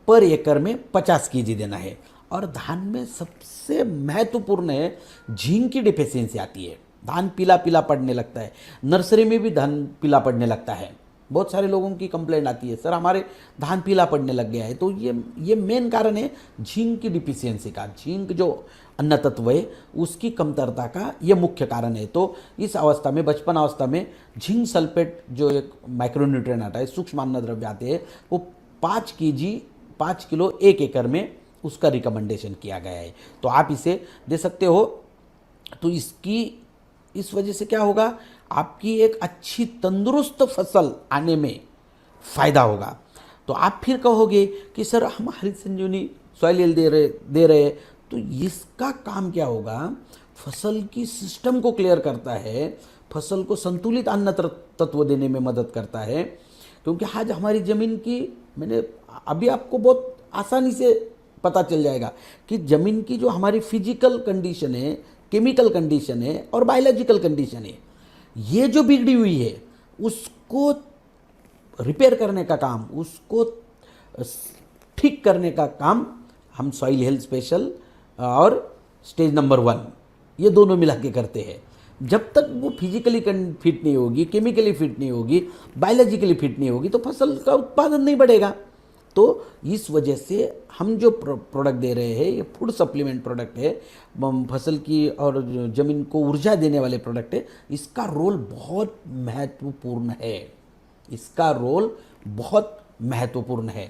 पर एकड़ में 50 kg देना है। और धान में सबसे महत्वपूर्ण है, झिंक की डिफिशियंसी आती है, धान पीला पीला पड़ने लगता है। नर्सरी में भी धान पीला पड़ने लगता है। बहुत सारे लोगों की कंप्लेंट आती है, सर हमारे धान पीला पड़ने लग गया है। तो ये मेन कारण है झिंक की डिफिशियंसी का। झिंक जो अन्न तत्व है उसकी कमतरता का ये मुख्य कारण है। तो इस अवस्था में, बचपन अवस्था में, झिंक सल्फेट जो एक माइक्रोन्यूट्रिएंट आता है, सूक्ष्म अन्न द्रव्य आते हैं, वो 5 किलो 1 एकड़ में उसका रिकमेंडेशन किया गया है। तो आप इसे दे सकते हो। तो इस वजह से क्या होगा, आपकी एक अच्छी तंदुरुस्त फसल आने में फ़ायदा होगा। तो आप फिर कहोगे कि सर हम हरित संजीवनी सॉइल हेल्थ दे रहे, तो इसका काम क्या होगा? फसल की सिस्टम को क्लियर करता है, फसल को संतुलित अन्न तत्व देने में मदद करता है। क्योंकि आज हमारी ज़मीन की, मैंने अभी आपको बहुत आसानी से पता चल जाएगा कि ज़मीन की जो हमारी फिजिकल कंडीशन है, केमिकल कंडीशन है और बायोलॉजिकल कंडीशन है, ये जो बिगड़ी हुई है उसको रिपेयर करने का काम, उसको ठीक करने का काम हम सॉइल हेल्थ स्पेशल और स्टेज नंबर 1 ये दोनों मिला के करते हैं। जब तक वो फिजिकली फिट नहीं होगी, केमिकली फिट नहीं होगी, बायोलॉजिकली फिट नहीं होगी, तो फसल का उत्पादन नहीं बढ़ेगा। तो इस वजह से हम जो प्रोडक्ट दे रहे हैं ये फूड सप्लीमेंट प्रोडक्ट है, फसल की और ज़मीन को ऊर्जा देने वाले प्रोडक्ट है। इसका रोल बहुत महत्वपूर्ण है, इसका रोल बहुत महत्वपूर्ण है।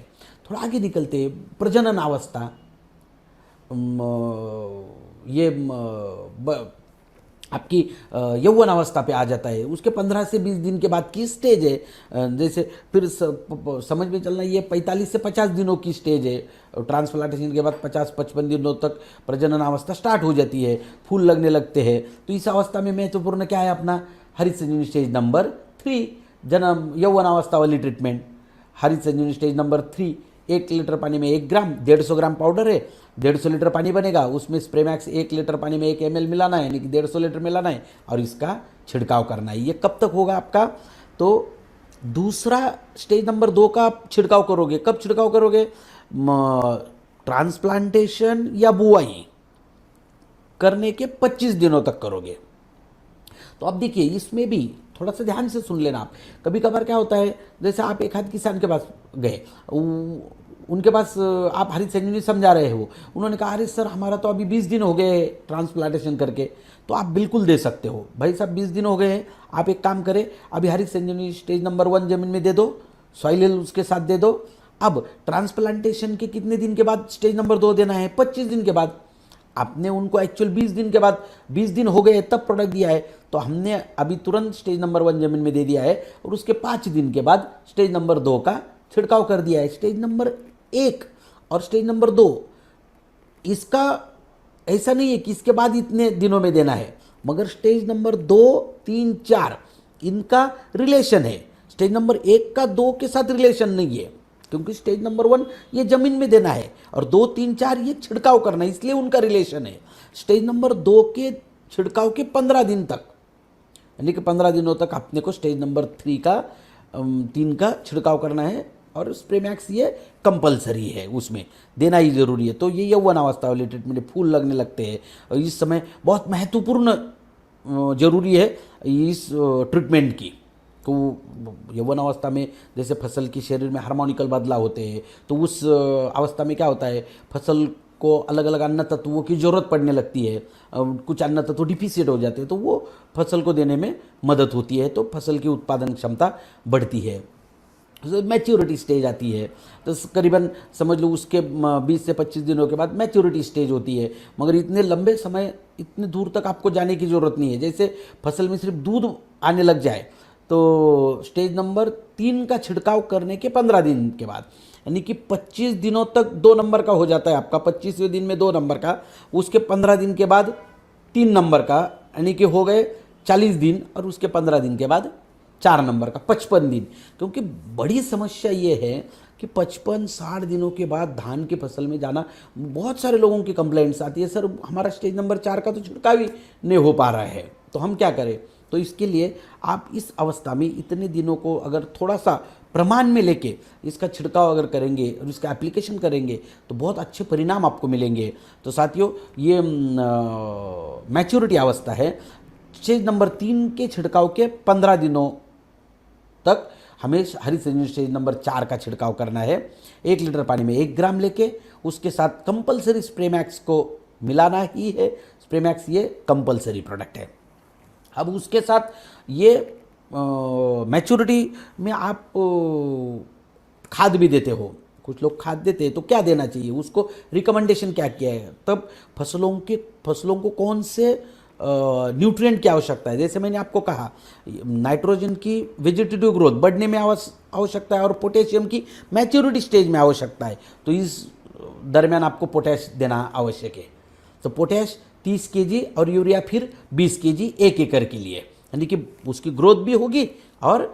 थोड़ा आगे निकलते हैं, प्रजनन अवस्था, ये आपकी यौवन अवस्था पे आ जाता है। उसके 15 से 20 दिन के बाद की स्टेज है। जैसे फिर समझ में चलना, ये 45 से 50 दिनों की स्टेज है। ट्रांसप्लांटेशन के बाद 50-55 दिनों तक प्रजनन अवस्था स्टार्ट हो जाती है, फूल लगने लगते हैं। तो इस अवस्था में महत्वपूर्ण क्या है अपना हरित संजीवनी स्टेज नंबर 3, जन्म यौवन अवस्था वाली ट्रीटमेंट। हरित संजीवनी स्टेज नंबर 3, 1 लीटर पानी में 1 ग्राम, 150 ग्राम पाउडर है, 150 लीटर पानी बनेगा। उसमें स्प्रेमैक्स 1 लीटर पानी में 1 ml मिलाना है, यानी कि 150 लीटर मिलाना है और इसका छिड़काव करना है। ये कब तक होगा आपका? तो दूसरा स्टेज नंबर 2 का आप छिड़काव करोगे। कब छिड़काव करोगे? ट्रांसप्लांटेशन या बुआई करने के 25 दिनों तक करोगे। तो अब देखिए इसमें भी थोड़ा सा ध्यान से सुन लेना आप। कभी कभार क्या होता है, जैसे आप एक आध किसान के पास गए, उनके पास आप हरित संजीवनी समझा रहे हो, उन्होंने कहा अरे सर हमारा तो अभी 20 दिन हो गए ट्रांसप्लांटेशन करके, तो आप बिल्कुल दे सकते हो भाई साहब, 20 दिन हो गए हैं, आप एक काम करें अभी हरित संजीवनी स्टेज नंबर 1 जमीन में दे दो, सॉइल उसके साथ दे दो। अब ट्रांसप्लांटेशन के कितने दिन के बाद स्टेज नंबर 2 देना है? 25 दिन के बाद। आपने उनको एक्चुअल 20 दिन के बाद, 20 दिन हो गए तब प्रोडक्ट दिया है, तो हमने अभी तुरंत स्टेज नंबर 1 जमीन में दे दिया है और उसके 5 दिन के बाद स्टेज नंबर 2 का छिड़काव कर दिया है। स्टेज नंबर 1 और स्टेज नंबर 2 इसका ऐसा नहीं है कि इसके बाद इतने दिनों में देना है, मगर स्टेज नंबर 2, 3, 4 इनका रिलेशन है। स्टेज नंबर 1 का 2 के साथ रिलेशन नहीं है, क्योंकि स्टेज नंबर 1 ये जमीन में देना है और 2, 3, 4 ये छिड़काव करना है, इसलिए उनका रिलेशन है। स्टेज नंबर 2 के छिड़काव के 15 दिन तक, यानी कि 15 दिनों तक अपने को स्टेज नंबर 3 का छिड़काव करना है और स्प्रे मैक्स ये कंपलसरी है, उसमें देना ही जरूरी है। तो ये यौवन अवस्था वाले ट्रीटमेंट, फूल लगने लगते हैं और इस समय बहुत महत्वपूर्ण जरूरी है इस ट्रीटमेंट की। तो यौवन अवस्था में जैसे फसल की शरीर में हार्मोनिकल बदलाव होते हैं, तो उस अवस्था में क्या होता है, फसल को अलग अलग अन्न तत्वों की ज़रूरत पड़ने लगती है, कुछ अन्न तत्व डिफिशिएंट हो जाते हैं, तो वो फसल को देने में मदद होती है, तो फसल की उत्पादन क्षमता बढ़ती है। मैच्योरिटी स्टेज आती है, तो करीबन समझ लो उसके 20 से 25 दिनों के बाद मैच्योरिटी स्टेज होती है। मगर इतने लंबे समय, इतने दूर तक आपको जाने की ज़रूरत नहीं है। जैसे फसल में सिर्फ दूध आने लग जाए तो स्टेज नंबर 3 का छिड़काव करने के 15 दिन के बाद, यानी कि 25 दिनों तक 2 नंबर का हो जाता है आपका, 25वें दिन में 2 नंबर का, उसके 15 दिन के बाद 3 नंबर का, यानी कि हो गए 40 दिन, और उसके 15 दिन के बाद 4 नंबर का, 55 दिन। क्योंकि बड़ी समस्या ये है कि 55-60 दिनों के बाद धान की फसल में जाना, बहुत सारे लोगों की कंप्लेंट्स आती है, सर हमारा स्टेज नंबर 4 का तो छिड़काव ही नहीं हो पा रहा है, तो हम क्या करें। तो इसके लिए आप इस अवस्था में इतने दिनों को अगर थोड़ा सा प्रमाण में लेके इसका छिड़काव अगर करेंगे और इसका एप्लीकेशन करेंगे तो बहुत अच्छे परिणाम आपको मिलेंगे। तो साथियों, ये मैच्योरिटी अवस्था है। स्टेज नंबर 3 के छिड़काव के 15 दिनों तक हमें हरित संजीवनी स्टेज नंबर 4 का छिड़काव करना है। 1 लीटर पानी में 1 ग्राम लेके उसके साथ कंपलसरी स्प्रे मैक्स को मिलाना ही है। स्प्रे मैक्स ये कंपलसरी प्रोडक्ट है। अब उसके साथ ये मैच्योरिटी में आप खाद भी देते हो, कुछ लोग खाद देते हैं, तो क्या देना चाहिए, उसको रिकमेंडेशन क्या किया है, तब फसलों को कौन से न्यूट्रिएंट की आवश्यकता है। जैसे मैंने आपको कहा, नाइट्रोजन की वेजिटेटिव ग्रोथ बढ़ने में आवश्यकता है और पोटेशियम की मैच्योरिटी स्टेज में आवश्यकता है, तो इस दरमियान आपको पोटैश देना आवश्यक है। तो पोटैश 30 kg और यूरिया फिर 20 kg 1 एकड़ के लिए, यानी कि उसकी ग्रोथ भी होगी और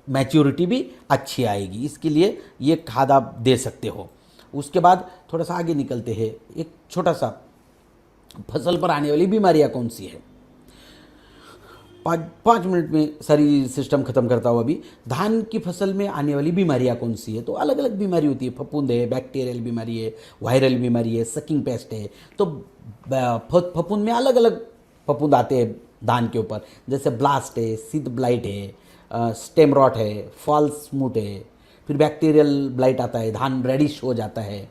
मैच्योरिटी भी अच्छी आएगी। इसके लिए ये खाद आप दे सकते हो। उसके बाद थोड़ा सा आगे निकलते हैं, एक छोटा सा, फसल पर आने वाली बीमारियां कौन सी है। 5 मिनट में सारी सिस्टम खत्म करता हूँ। अभी धान की फसल में आने वाली बीमारियां कौन सी है, तो अलग अलग बीमारी होती है। फफूंद है, बैक्टीरियल बीमारी है, वायरल बीमारी है, सकिंग पेस्ट है। तो फफूंद में अलग अलग फफूंद आते हैं धान के ऊपर, जैसे ब्लास्ट है, सीड ब्लाइट है, स्टेम रॉट है, फॉल्स स्मूट है। फिर बैक्टीरियल ब्लाइट आता है, धान रेडिश हो जाता है।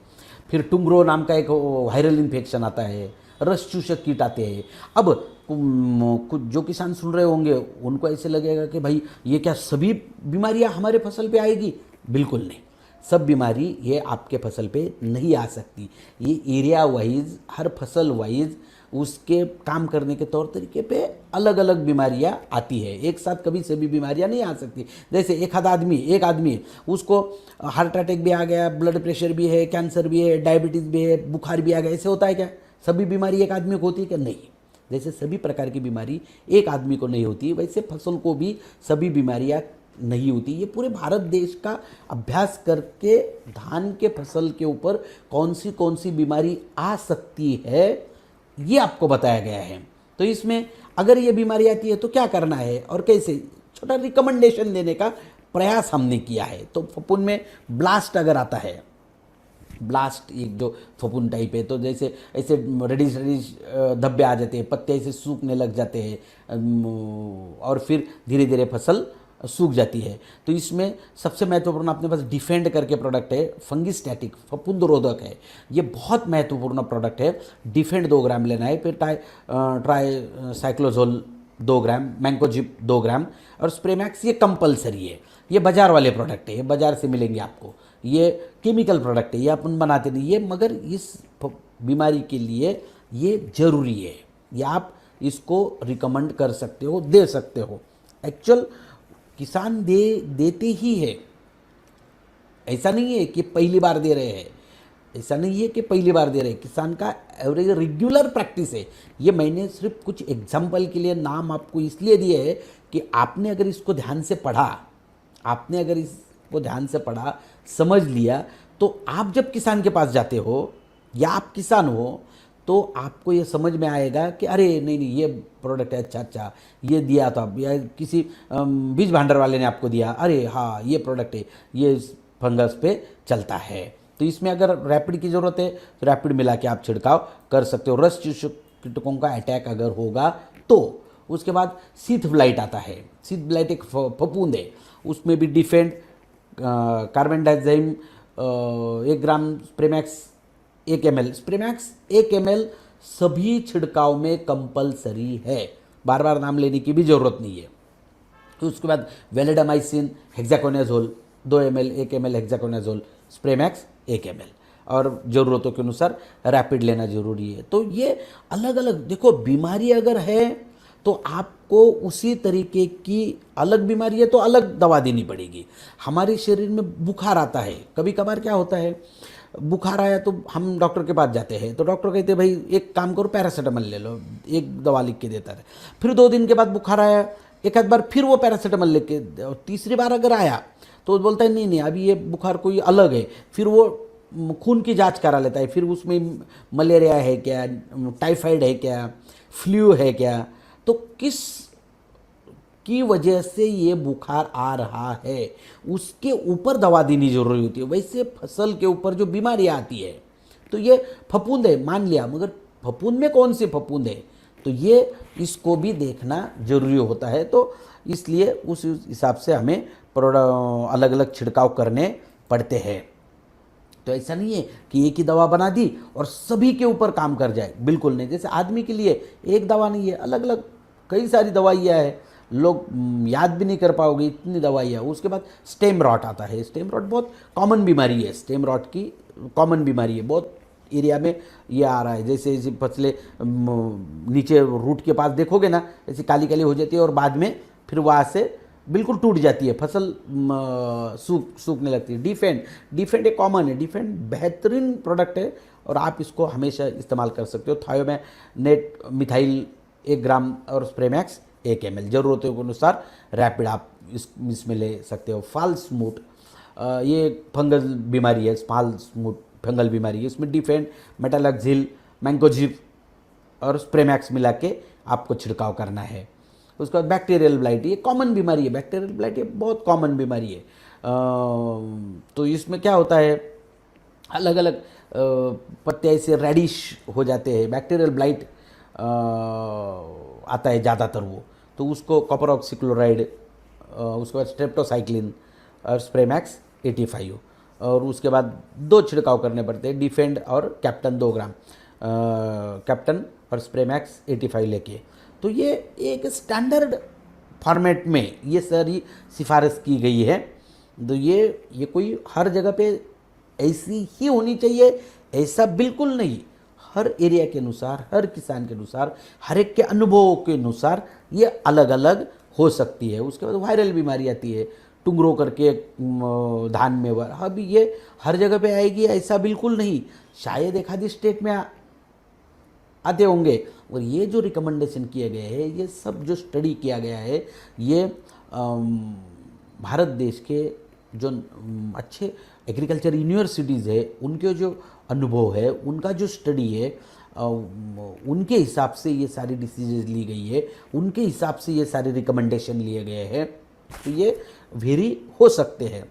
फिर टुंगरो नाम का एक वायरल इन्फेक्शन आता है, रस चूषक कीट आते हैं। अब कुछ जो किसान सुन रहे होंगे उनको ऐसे लगेगा कि भाई ये क्या सभी बीमारियां हमारे फसल पे आएगी? बिल्कुल नहीं, सब बीमारी ये आपके फसल पे नहीं आ सकती। ये एरिया वाइज, हर फसल वाइज उसके काम करने के तौर तरीके पे अलग अलग बीमारियां आती है। एक साथ कभी सभी बीमारियां नहीं आ सकती। जैसे एक आदमी उसको हार्ट अटैक भी आ गया, ब्लड प्रेशर भी है, कैंसर भी है, डायबिटीज़ भी है, बुखार भी आ गया, ऐसे होता है क्या? सभी बीमारी एक आदमी को होती है क्या? नहीं। जैसे सभी प्रकार की बीमारी एक आदमी को नहीं होती, वैसे फसल को भी सभी बीमारियां नहीं होती। ये पूरे भारत देश का अभ्यास करके धान के फसल के ऊपर कौन सी बीमारी आ सकती है ये आपको बताया गया है। तो इसमें अगर ये बीमारी आती है तो क्या करना है और कैसे, छोटा रिकमेंडेशन देने का प्रयास हमने किया है। तो फफूंद में ब्लास्ट अगर आता है, ब्लास्ट एक जो फफूंद टाइप है, तो जैसे ऐसे रेडिश धब्बे आ जाते हैं, पत्ते ऐसे सूखने लग जाते हैं और फिर धीरे धीरे फसल सूख जाती है। तो इसमें सबसे महत्वपूर्ण अपने पास डिफेंड करके प्रोडक्ट है, फंगिस्टैटिक फफूंद रोधक है, ये बहुत महत्वपूर्ण प्रोडक्ट है। डिफेंड 2 ग्राम लेना है, फिर ट्राई साइक्लोजोल 2 ग्राम, मैंकोजिप 2 ग्राम और स्प्रेमैक्स ये कंपलसरी है। ये बाजार वाले प्रोडक्ट है, ये बाजार से मिलेंगे आपको, ये केमिकल प्रोडक्ट है, ये अपन बनाते नहीं ये, मगर इस बीमारी के लिए ये जरूरी है, ये आप इसको रिकमेंड कर सकते हो, दे सकते हो। एक्चुअल किसान देते ही है, ऐसा नहीं है कि पहली बार दे रहे हैं, ऐसा नहीं है कि पहली बार दे रहे हैं, किसान का एवरेज रेगुलर प्रैक्टिस है। ये मैंने सिर्फ कुछ एग्जाम्पल के लिए नाम आपको इसलिए दिए है कि आपने अगर इसको ध्यान से पढ़ा, आपने अगर इसको ध्यान से पढ़ा, समझ लिया, तो आप जब किसान के पास जाते हो या आप किसान हो तो आपको ये समझ में आएगा कि अरे नहीं नहीं ये प्रोडक्ट है, अच्छा अच्छा ये दिया था, या किसी बीज भांडार वाले ने आपको दिया, अरे हाँ ये प्रोडक्ट है, ये इस फंगस पे चलता है। तो इसमें अगर रैपिड की ज़रूरत है तो रैपिड मिला के आप छिड़काव कर सकते हो। रस चूसक कीटकों का अटैक अगर होगा तो। उसके बाद सीथ ब्लाइट आता है, सीथ ब्लाइट एक फफूंद है, उसमें भी डिफेंड कार्बेंडाजिम 1 ग्राम, स्प्रेमैक्स 1 ml, स्प्रेमैक्स 1 ml सभी छिड़काव में कंपलसरी है, बार बार नाम लेने की भी ज़रूरत नहीं है। तो उसके बाद validamycin hexaconazole 2 ml, 1 ml hexaconazole, Spraymax 1 ml, और ज़रूरतों के अनुसार रैपिड लेना ज़रूरी है। तो ये अलग अलग देखो, बीमारी अगर है तो आपको उसी तरीके की, अलग बीमारी है तो अलग दवा देनी पड़ेगी। हमारे शरीर में बुखार आता है, कभी कभार क्या होता है, बुखार आया तो हम डॉक्टर के पास जाते हैं, तो डॉक्टर कहते हैं भाई एक काम करो पैरासीटामोल ले लो, एक दवा लिख के देता है। फिर 2 दिन के बाद बुखार आया, एक आध बार फिर वो पैरासीटामोल लिख के, और तीसरी बार अगर आया तो बोलता है नहीं नहीं अभी ये बुखार कोई अलग है, फिर वो खून की जांच करा लेता है, फिर उसमें मलेरिया है क्या, टाइफाइड है क्या, फ्लू है क्या, तो किस की वजह से ये बुखार आ रहा है उसके ऊपर दवा देनी जरूरी होती है। वैसे फसल के ऊपर जो बीमारी आती है, तो ये फफूंद है मान लिया, मगर फफूंद में कौन सी फफूंद है, तो ये इसको भी देखना जरूरी होता है। तो इसलिए उस हिसाब से हमें अलग अलग छिड़काव करने पड़ते हैं। तो ऐसा नहीं है कि एक ही दवा बना दी और सभी के ऊपर काम कर जाए, बिल्कुल नहीं। जैसे आदमी के लिए एक दवा नहीं है, अलग अलग कई सारी दवाइयाँ हैं, लोग याद भी नहीं कर पाओगे इतनी दवाइयाँ। उसके बाद स्टेम रॉट आता है, स्टेम रॉट बहुत कॉमन बीमारी है, स्टेम रॉट की कॉमन बीमारी है, बहुत एरिया में ये आ रहा है। जैसे ऐसी फसलें नीचे रूट के पास देखोगे ना, ऐसी काली काली हो जाती है और बाद में फिर वहाँ से बिल्कुल टूट जाती है फसल, सूखने लगती है। डिफेंड एक कॉमन है, डिफेंड बेहतरीन प्रोडक्ट है और आप इसको हमेशा इस्तेमाल कर सकते हो। थायोमेनेट मिथाइल 1 ग्राम और स्प्रेमैक्स 1 ml, ज़रूरतों के अनुसार रैपिड आप इसमें ले सकते हो। फाल स्मूट ये फंगल बीमारी है, फाल स्मूट फंगल बीमारी है, इसमें डिफेंड, मेटालॉक्सिल, मैंकोजिप और स्प्रेमैक्स मिला के आपको छिड़काव करना है। उसके बाद बैक्टीरियल ब्लाइट, ये कॉमन बीमारी है, बैक्टीरियल ब्लाइट ये बहुत कॉमन बीमारी है। तो इसमें क्या होता है, अलग अलग पत्ते ऐसे रेडिश हो जाते हैं, बैक्टीरियल ब्लाइट आता है ज़्यादातर वो, तो उसको कॉपर ऑक्सीक्लोराइड, उसके बाद स्ट्रेप्टोसाइक्लिन और स्प्रेमैक्स 85, और उसके बाद 2 छिड़काव करने पड़ते हैं, डिफेंड और कैप्टन 2 ग्राम, कैप्टन और स्प्रेमैक्स 85 लेके। तो ये एक स्टैंडर्ड फॉर्मेट में ये सारी सिफारिश की गई है। तो ये कोई हर जगह पे ऐसी ही होनी चाहिए ऐसा बिल्कुल नहीं, हर एरिया के अनुसार, हर किसान के अनुसार, हर एक के अनुभवों के अनुसार ये अलग अलग हो सकती है। उसके बाद वायरल बीमारी आती है, टुंगरो करके धान में, अभी ये हर जगह पे आएगी ऐसा बिल्कुल नहीं, शायद एक आधी स्टेट में आते होंगे। और ये जो रिकमेंडेशन किए गए हैं, ये सब जो स्टडी किया गया है, ये भारत देश के जो अच्छे एग्रीकल्चर यूनिवर्सिटीज़ है उनके जो अनुभव है, उनका जो स्टडी है, उनके हिसाब से ये सारी डिसीजन ली गई है, उनके हिसाब से ये सारे रिकमेंडेशन लिए गए हैं। तो ये वेरी हो सकते हैं।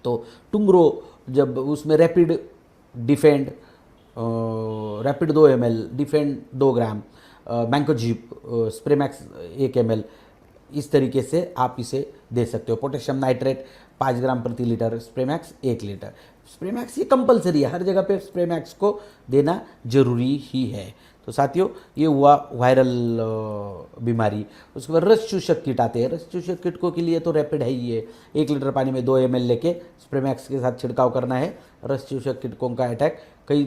तो टुंगरो जब उसमें rapid, defend, rapid 2 ml, defend 2 ग्राम, मैंकोजिप, स्प्रेमैक्स 1 ml, इस तरीके से आप इसे दे सकते हो। पोटेशियम नाइट्रेट 5 ग्राम प्रति लीटर, स्प्रेमैक्स 1 लीटर। स्प्रेमैक्स ये कंपलसरी है, हर जगह पे स्प्रेमैक्स को देना जरूरी ही है। तो साथियों ये हुआ वायरल बीमारी। उसके बाद रस चूषक कीट आते हैं। रस चूषक कीटों के लिए तो रैपिड है ही है, 1 लीटर पानी में 2 ml लेके स्प्रेमैक्स के साथ छिड़काव करना है। रस चूषक कीटों का अटैक कई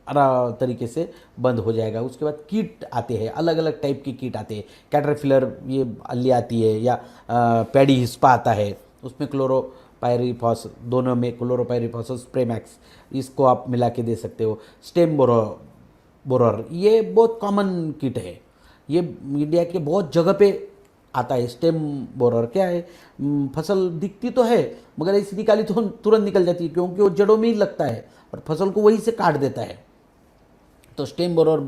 तरीके से बंद हो जाएगा। उसके बाद कीट आते हैं, अलग अलग टाइप के कीट आते हैं। कैटरपिलर ये अल्ली आती है, या पैडी हिस्पा आता है, उसमें क्लोरोपायरीफॉस, दोनों में क्लोरोपायरीफॉस स्प्रेमैक्स, इसको आप मिला के दे सकते हो। स्टेम बोरर ये बहुत कॉमन कीट है, ये इंडिया के बहुत जगह पे आता है। स्टेम बोरर क्या है, फसल दिखती तो है मगर ऐसी निकाली तो तुरंत निकल जाती है, क्योंकि वो जड़ों में ही लगता है और फसल को वहीं से काट देता है। तो स्टेम बोरर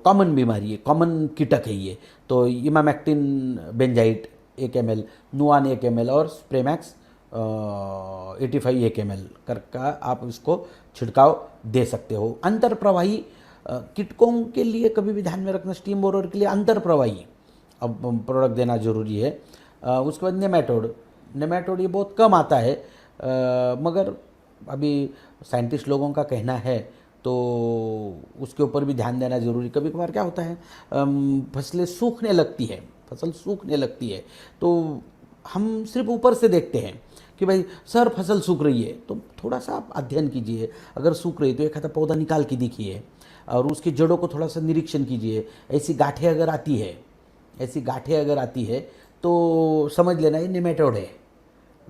कॉमन बीमारी है, कॉमन कीटक है ये। तो इमामेक्टिन बेंजाइट 1 ml, नुआन 1 ml और स्प्रेमैक्स 85 1 ml करके आप इसको छिड़काव दे सकते हो। अंतर प्रवाही कीटकों के लिए कभी भी ध्यान में रखना, स्टीम बोरर के लिए अंतर प्रवाही अब प्रोडक्ट देना जरूरी है। उसके बाद नेमाटोड ये बहुत कम आता है, मगर अभी साइंटिस्ट लोगों का कहना है तो उसके ऊपर भी ध्यान देना जरूरी। कभी कभार क्या होता है, फसलें सूखने लगती है, फसल सूखने लगती है, तो हम सिर्फ ऊपर से देखते हैं कि भाई सर फसल सूख रही है, तो थोड़ा सा आप अध्ययन कीजिए। अगर सूख रही है तो एक आधा पौधा निकाल के देखिए और उसकी जड़ों को थोड़ा सा निरीक्षण कीजिए। ऐसी गांठें अगर आती है तो समझ लेना ये नेमेटोड है।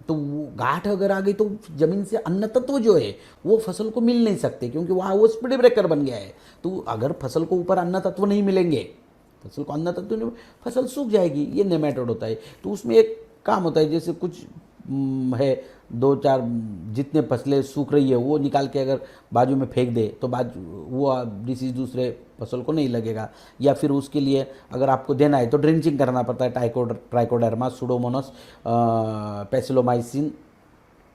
तो गांठ अगर आ गई तो जमीन से अन्न तत्व जो है वो फसल को मिल नहीं सकते, क्योंकि वहाँ वो स्पीड ब्रेकर बन गया है। तो अगर फसल को ऊपर अन्न तत्व नहीं मिलेंगे, फसल को अन्न तत्व नहीं, फसल सूख जाएगी। ये नेमेटोड होता है। तो उसमें एक काम होता है, जैसे कुछ है 2-4 जितने फसलें सूख रही है वो निकाल के अगर बाजू में फेंक दे तो वो डिसीज दूसरे फसल को नहीं लगेगा। या फिर उसके लिए अगर आपको देना है तो ड्रेंचिंग करना पड़ता है। ट्राइकोडर्मा, सुडोमोनास, पैसिलोमाइसिन,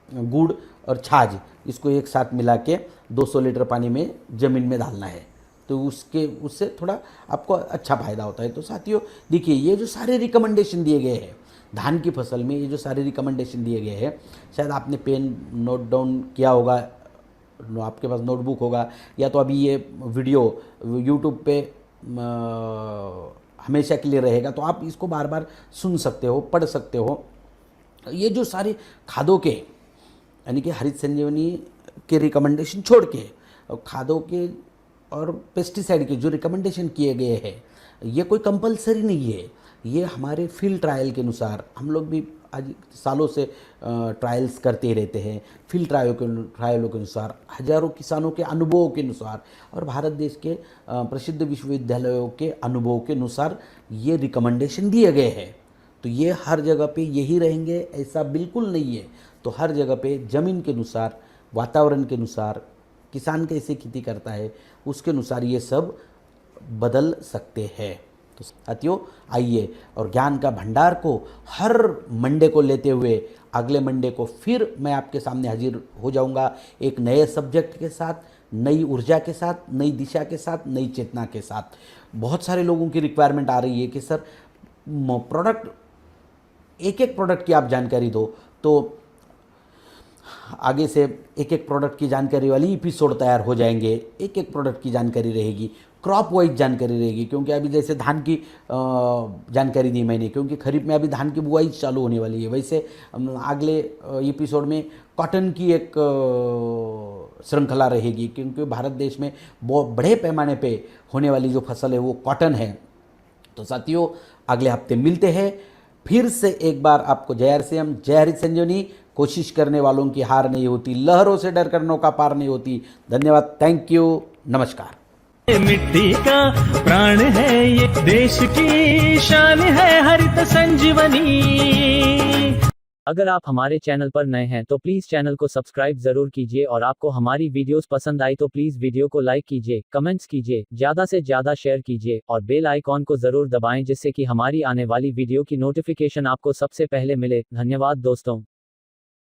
गुड़ और छाछ, इसको एक साथ मिला के 200 लीटर पानी में ज़मीन में डालना है, तो उससे थोड़ा आपको अच्छा फायदा होता है। तो साथियों देखिए, ये जो सारे रिकमेंडेशन दिए गए हैं धान की फसल में, ये जो सारे रिकमेंडेशन दिए गए हैं, शायद आपने पेन नोट डाउन किया होगा, आपके पास नोटबुक होगा, या तो अभी ये वीडियो यूट्यूब पे हमेशा के लिए रहेगा, तो आप इसको बार बार सुन सकते हो, पढ़ सकते हो। ये जो सारे खादों के, यानी कि हरित संजीवनी के रिकमेंडेशन छोड़ के खादों के और पेस्टिसाइड के जो रिकमेंडेशन किए गए हैं, ये कोई कंपलसरी नहीं है। ये हमारे फील्ड ट्रायल के अनुसार, हम लोग भी आज सालों से ट्रायल्स करते ही रहते हैं, फील्ड ट्रायलों के अनुसार, हजारों किसानों के अनुभवों के अनुसार और भारत देश के प्रसिद्ध विश्वविद्यालयों के अनुभवों के अनुसार ये रिकमेंडेशन दिए गए हैं। तो ये हर जगह पे यही रहेंगे ऐसा बिल्कुल नहीं है। तो हर जगह पे ज़मीन के अनुसार, वातावरण के अनुसार, किसान कैसे खेती करता है उसके अनुसार ये सब बदल सकते हैं। तो साथियों आइए, और ज्ञान का भंडार को हर मंडे को लेते हुए अगले मंडे को फिर मैं आपके सामने हाजिर हो जाऊंगा एक नए सब्जेक्ट के साथ, नई ऊर्जा के साथ, नई दिशा के साथ, नई चेतना के साथ। बहुत सारे लोगों की रिक्वायरमेंट आ रही है कि सर प्रोडक्ट, एक एक प्रोडक्ट की आप जानकारी दो, तो आगे से एक एक प्रोडक्ट की जानकारी वाली एपिसोड तैयार हो जाएंगे। एक एक प्रोडक्ट की जानकारी रहेगी, क्रॉप वाइज जानकारी रहेगी, क्योंकि अभी जैसे धान की जानकारी दी मैंने, क्योंकि खरीफ में अभी धान की बुआई चालू होने वाली है। वैसे अगले एपिसोड में कॉटन की एक श्रृंखला रहेगी, क्योंकि भारत देश में बहुत बड़े पैमाने पे होने वाली जो फसल है वो कॉटन है। तो साथियों अगले हफ्ते मिलते हैं फिर से। एक बार आपको जय RCM, जय हरित संजीवनी। कोशिश करने वालों की हार नहीं होती, लहरों से डर कर नौका पार नहीं होती। धन्यवाद, थैंक यू, नमस्कार। मिट्टी का प्राण है ये, देश की शान है हरित संजीवनी। अगर आप हमारे चैनल पर नए हैं तो प्लीज चैनल को सब्सक्राइब जरूर कीजिए, और आपको हमारी वीडियोस पसंद आई तो प्लीज वीडियो को लाइक कीजिए, कमेंट्स कीजिए, ज्यादा से ज्यादा शेयर कीजिए और बेल आइकॉन को जरूर दबाएं, जिससे कि हमारी आने वाली वीडियो की नोटिफिकेशन आपको सबसे पहले मिले। धन्यवाद दोस्तों।